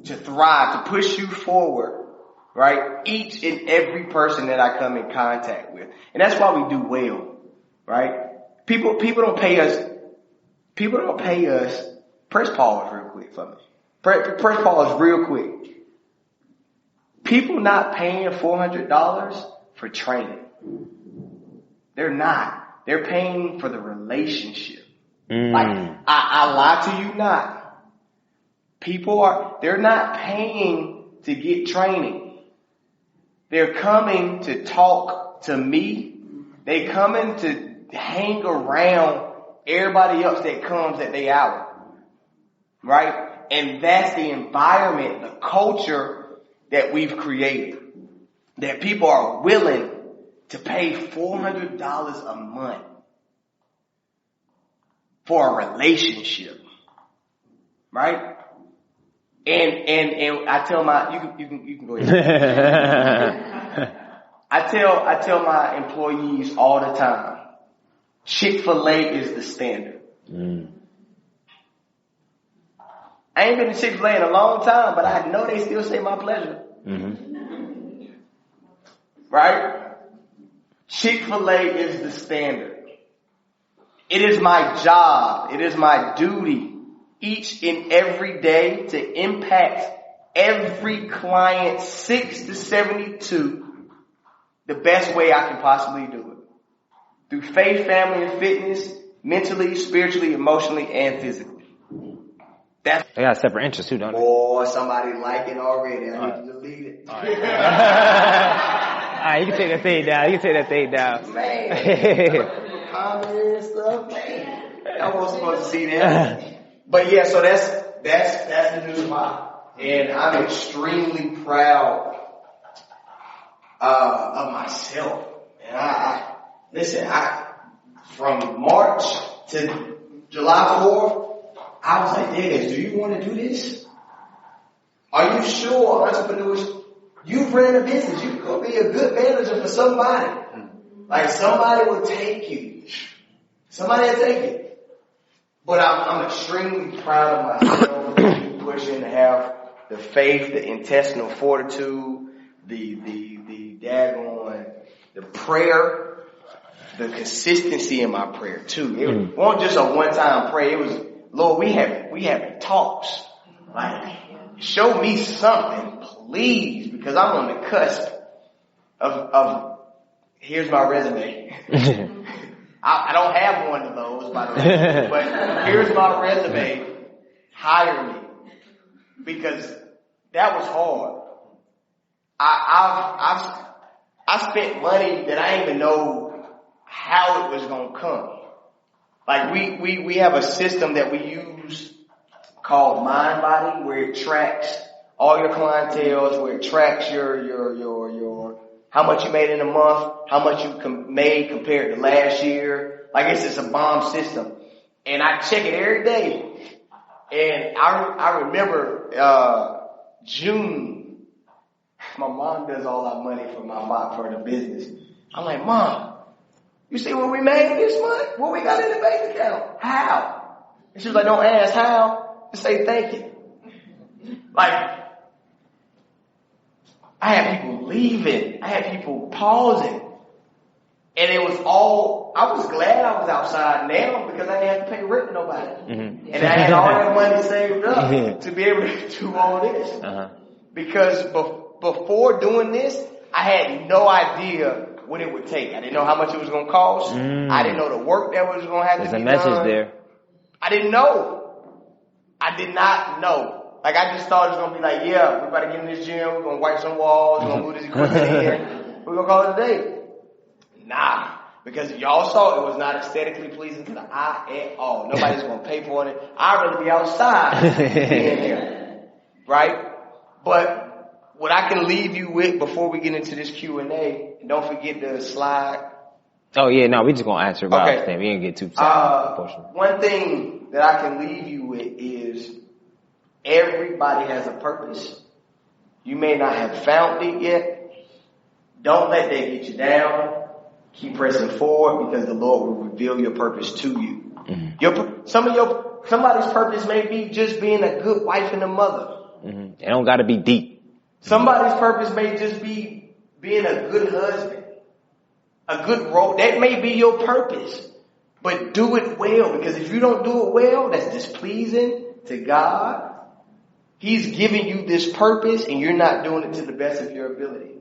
To thrive, to push you forward, right? Each and every person that I come in contact with. And that's why we do well, right? People don't pay us. Press pause real quick for me. Press pause real quick. People not paying $400 for training. They're not. They're paying for the relationship. Like, I lie to you not. They're not paying to get training. They're coming to talk to me. They coming to hang around everybody else that comes at their hour. Right? And that's the environment, the culture that we've created. That people are willing to pay $400 a month for a relationship. Right? And I tell you can go ahead. I tell my employees all the time, Chick-fil-A is the standard. I ain't been to Chick-fil-A in a long time, but I know they still say my pleasure. Right? Chick-fil-A is the standard. It is my job. It is my duty each and every day to impact every client 6 to 72 the best way I can possibly do it. Through faith, family, and fitness, mentally, spiritually, emotionally, and physically. They got separate interests too, don't they? Boy, somebody like it already. I need to delete it. All right, you can take that thing down. Man, comment and stuff, man. I wasn't supposed to see that. But yeah, so that's the new model. And I'm extremely proud of myself. And from March to July 4th, I was like, Dennis, do you want to do this? Are you sure, entrepreneurs, you've ran a business, you're going to be a good manager for somebody. Like somebody will take you. Somebody will take you. But I'm extremely proud of myself to keep pushing, to have the faith, the intestinal fortitude, the prayer, the consistency in my prayer too. It wasn't just a one-time prayer. It was, Lord, we having talks. Like, show me something, please, because I'm on the cusp of here's my resume. I don't have one of those, by the way, but here's my resume. Hire me. Because that was hard. I spent money that I didn't even know how it was gonna come. Like we have a system that we use called MindBody, where it tracks all your clientele, where it tracks your how much you made in a month, how much you made compared to last year. Like it's just a bomb system, and I check it every day. And I remember June. My mom does all our money for the business. I'm like, Mom, you see what we made this month? What we got in the bank account? How? And she was like, don't ask how. Just say thank you. Like, I had people leaving. I had people pausing. And it was all, I was glad I was outside now because I didn't have to pay rent to nobody. Mm-hmm. And I had all that money saved up to be able to do all this. Uh-huh. Because before doing this, I had no idea what it would take. I didn't know how much it was going to cost. I didn't know the work that was going to have to be done. There's a message there. I didn't know. I did not know. Like, I just thought it was going to be like, yeah, we're about to get in this gym. We're going to wipe some walls. We're going to move this equipment in. We're going to call it a day. Nah. Because y'all saw it was not aesthetically pleasing to the eye at all. Nobody's going to pay for it. I'd rather be outside being there. Right? But what I can leave you with before we get into this Q&A, and don't forget the slide. Oh, yeah, no, we just going to answer about it. We ain't get too sad. One thing that I can leave you with is everybody has a purpose. You may not have found it yet. Don't let that get you down. Keep pressing forward because the Lord will reveal your purpose to you. Mm-hmm. Somebody's purpose may be just being a good wife and a mother. Mm-hmm. It don't got to be deep. Somebody's purpose may just be being a good husband, a good role. That may be your purpose, but do it well, because if you don't do it well, that's displeasing to God. He's giving you this purpose and you're not doing it to the best of your ability.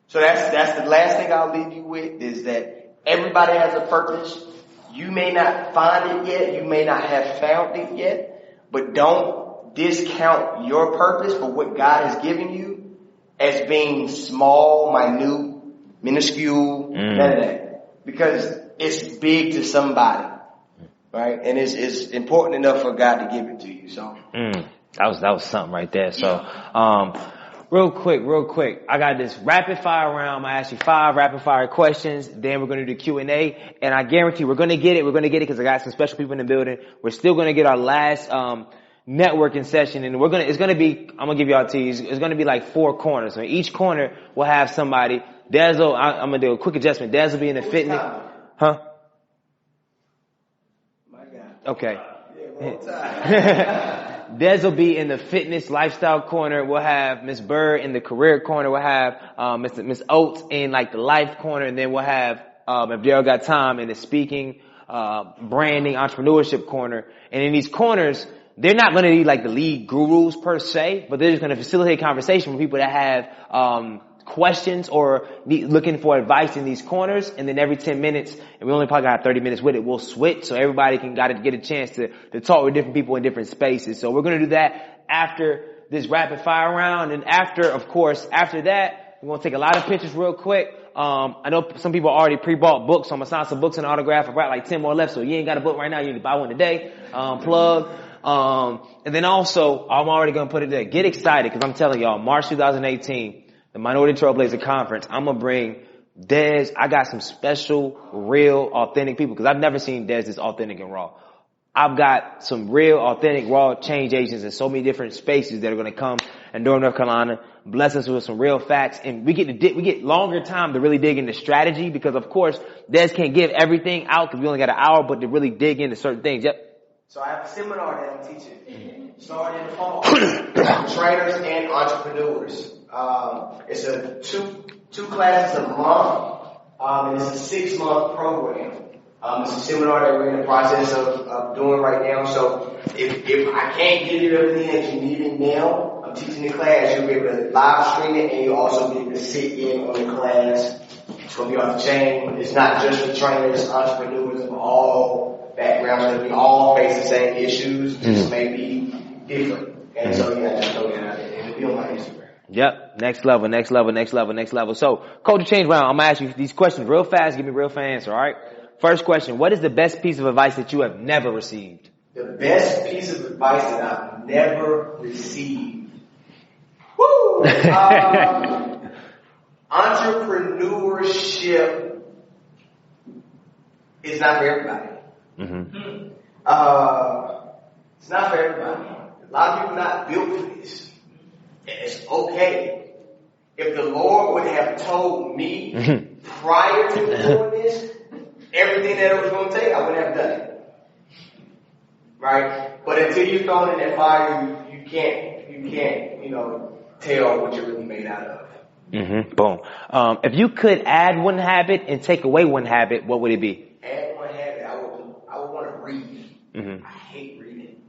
So that's the last thing I'll leave you with, is that everybody has a purpose. You may not find it yet. You may not have found it yet, but don't discount your purpose for what God has given you as being small, minute, minuscule, none of that. Because it's big to somebody, right? And it's important enough for God to give it to you. So that was something right there. So real quick, I got this rapid fire round. I'm gonna ask you 5 rapid fire questions. Then we're gonna do Q&A, and I guarantee we're gonna get it. We're gonna get it because I got some special people in the building. We're still gonna get our last networking session, and I'm gonna give y'all a tease. It's gonna be like 4 corners. So each corner will have somebody. I'm gonna do a quick adjustment. Des will be in the fitness. Huh? My God. Okay. Yeah, Des will be in the fitness lifestyle corner. We'll have Miss Bird in the career corner. We'll have Miss Oates in like the life corner, and then we'll have if Daryl got time, in the speaking, branding, entrepreneurship corner. And in these corners, they're not going to be like the lead gurus per se, but they're just going to facilitate conversation with people that have questions or looking for advice in these corners. And then every 10 minutes, and we only probably got 30 minutes with it, we'll switch so everybody can get a chance to talk with different people in different spaces. So we're going to do that after this rapid fire round. And after that, we're going to take a lot of pictures real quick. I know some people already pre-bought books, so I'm going to sign some books and autograph. I've got like 10 more left, so you ain't got a book right now. You need to buy one today. Plug. And then also, I'm already going to put it there. Get excited, because I'm telling y'all, March 2018, the Minority Trailblazer Conference, I'm going to bring Des. I got some special, real, authentic people, because I've never seen Des this authentic and raw. I've got some real, authentic, raw change agents in so many different spaces that are going to come in Durham, North Carolina, bless us with some real facts, and we get longer time to really dig into strategy, because of course, Des can't give everything out because we only got an hour, but to really dig into certain things. Yep. So I have a seminar that I'm teaching, starting in the fall, trainers and entrepreneurs. It's a two classes a month, and it's a 6-month program. It's a seminar that we're in the process of doing right now. So if I can't give you everything that you need in now, I'm teaching the class. You'll be able to live stream it, and you'll also be able to sit in on the class. It's going to be off the chain. It's not just for trainers, entrepreneurs of all backgrounds. We all face the same issues, just maybe different. And so, yeah, that's going to happen. Yep. Next level, next level, next level, next level. So, culture change round. I'm going to ask you these questions real fast. Give me a real fast answer, all right? First question. What is the best piece of advice that you have never received? The best piece of advice that I've never received. Woo! Entrepreneurship is not for everybody. Mm-hmm. It's not for everybody. A lot of people are not built for this. And it's okay. If the Lord would have told me prior to doing this, everything that it was going to take, I wouldn't have done it. Right? But until you're thrown in that fire, you can't, tell what you're really made out of. Mm-hmm. Boom. If you could add one habit and take away one habit, what would it be? Add one habit, I would want to read. Mm-hmm. I hate reading.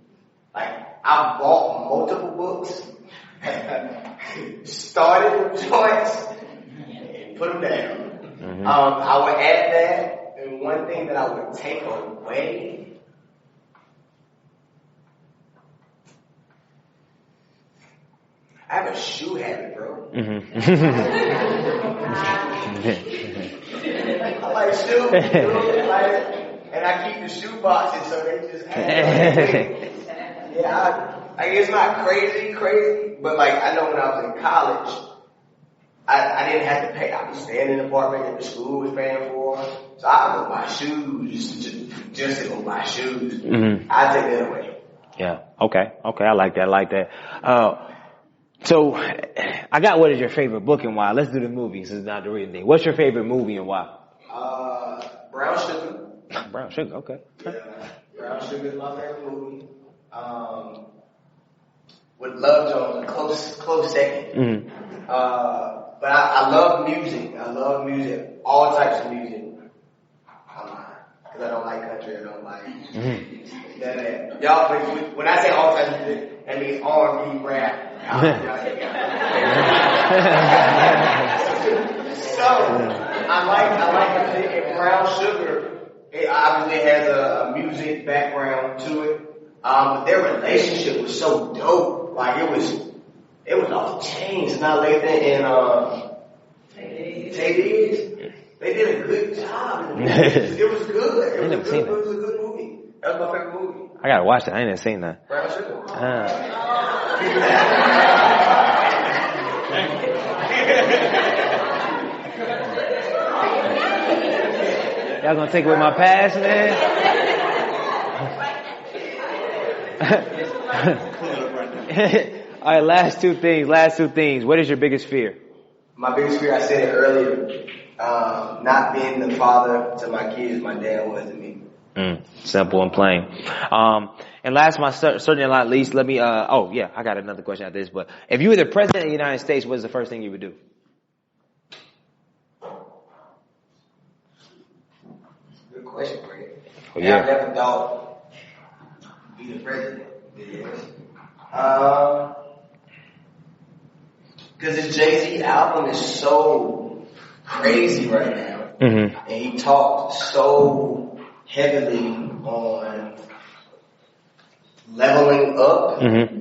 Like, I bought multiple books, started with joints, and put them down. Mm-hmm. I would add that, and one thing that I would take away. I have a shoe habit, bro. Mm-hmm. I like shoes, and I keep the shoe boxes so they just I guess it's not crazy, but like I know when I was in college, I didn't have to pay. I was staying in an apartment that the school was paying for, so I would go buy shoes just to go buy shoes. Mm-hmm. I take that away. Yeah. Okay. I like that. So, I got what is your favorite book and why. Let's do the movies. This is not the reading thing. What's your favorite movie and why? Brown Sugar. Brown Sugar, okay. Yeah, Brown Sugar is my favorite movie. With Love Jones, a close second. Mm-hmm. But I love music. I love music, all types of music. Because I don't like country. I don't like that. Y'all, when I say all types of music, that means R&B, rap. So I like music, and Brown Sugar. It obviously has a music background to it, but their relationship was so dope. Like it was off the chain. Not Lathan and Tay Diggs. They did a good job. It was good. It was a good movie. That was my favorite movie. I gotta watch that. I ain't never seen that. Brown Sugar. Y'all gonna take away my pass, man? All right, last two things. What is your biggest fear? My biggest fear, I said it earlier, not being the father to my kids my dad was to me. Simple and plain. And last, certainly not least, let me, I got another question after this, but if you were the president of the United States, what is the first thing you would do? Good question, Greg. Oh, yeah. I've never thought be the president. Because his Jay-Z album is so crazy right now. Mm-hmm. And he talked so heavily on leveling up. Mm-hmm.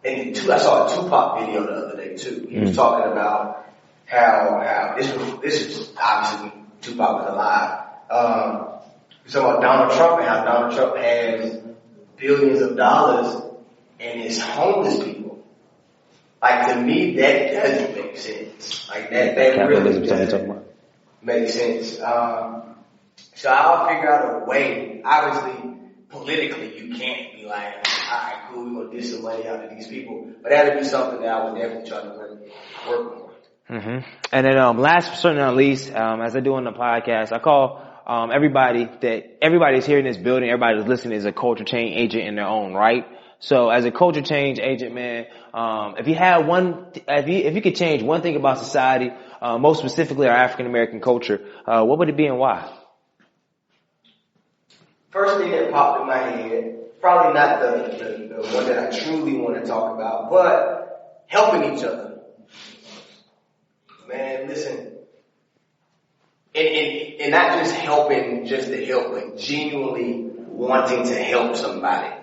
And I saw a Tupac video the other day too. He was talking about how this is obviously when Tupac was alive. He was talking about Donald Trump and how Donald Trump has billions of dollars and is homeless people. Like to me, that doesn't make sense. Like that really doesn't make sense. So I'll figure out a way. Obviously, politically, you can't be like, all right, cool, we're gonna dish some money out to these people. But that'd be something that I would definitely try to work on. Mm-hmm. And then last, but certainly not least, as I do on the podcast, I call everybody's here in this building, everybody that's listening is a culture change agent in their own right. So as a culture change agent, man, if you could change one thing about society, most specifically our African American culture, what would it be and why? First thing that popped in my head, probably not the one that I truly want to talk about, but helping each other. Man, listen, and not just helping just to help, but genuinely wanting to help somebody.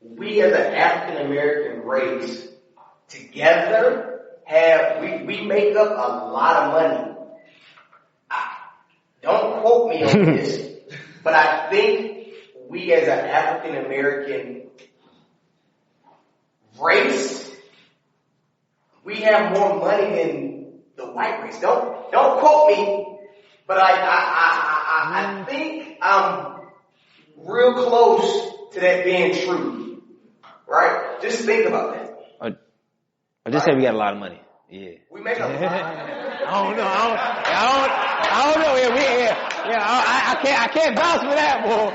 we as an African American race together we make up a lot of money. Don't quote me on this, but I think we as an African American race, we have more money than the white race. Don't quote me, but I think I'm real close to that being true. Right? Just think about that. I just say we got a lot of money. Yeah. We make a lot. I don't know. I can't vouch for that, boy.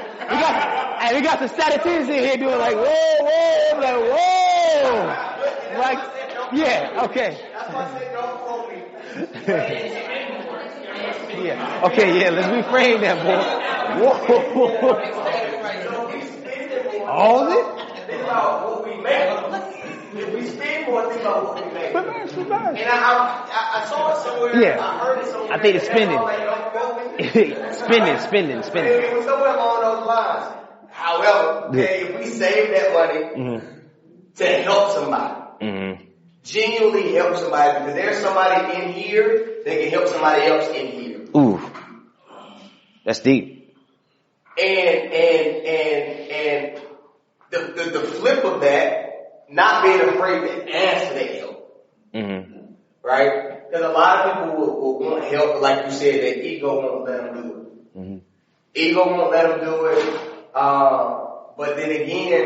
We got some statisticians in here doing like, whoa, like, whoa. Like, yeah, okay. That's why I said don't quote me. Yeah. Okay, yeah, let's reframe that, boy. Whoa. All of it? Think about what we make. If we spend more, think about what we make. And I saw it somewhere. Yeah. I heard it somewhere. I think it's spending. Spending. It was somewhere along those lines. However, if we save that money to help somebody, genuinely help somebody, because there's somebody in here that can help somebody else in here. Ooh, that's deep. And the flip of that, not being afraid to ask for that help. Right? Because a lot of people will want help, but like you said, that ego won't let them do it. Ego won't let them do it. But then again,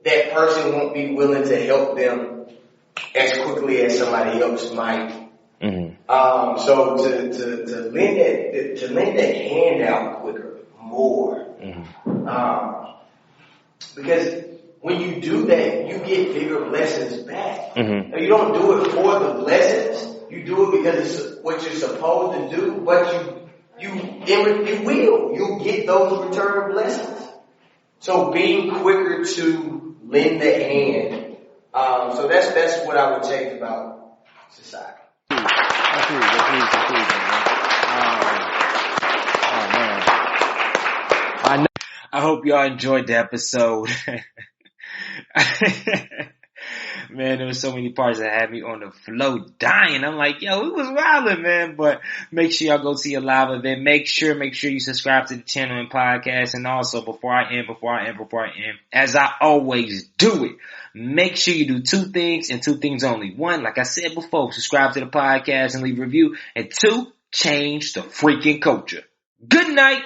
that person won't be willing to help them as quickly as somebody else might. So to lend that hand out quicker, more. Because when you do that, you get bigger blessings back. Now, you don't do it for the blessings. You do it because it's what you're supposed to do, but you'll get those return blessings. So being quicker to lend the hand. So that's what I would change about society. That's huge, man. I hope y'all enjoyed the episode. Man, there was so many parts that had me on the floor dying. I'm like, yo, it was wildin', man. But make sure y'all go see a live event. Make sure you subscribe to the channel and podcast. And also, before I end, as I always do it, make sure you do two things and two things only. One, like I said before, subscribe to the podcast and leave a review. And two, change the freaking culture. Good night.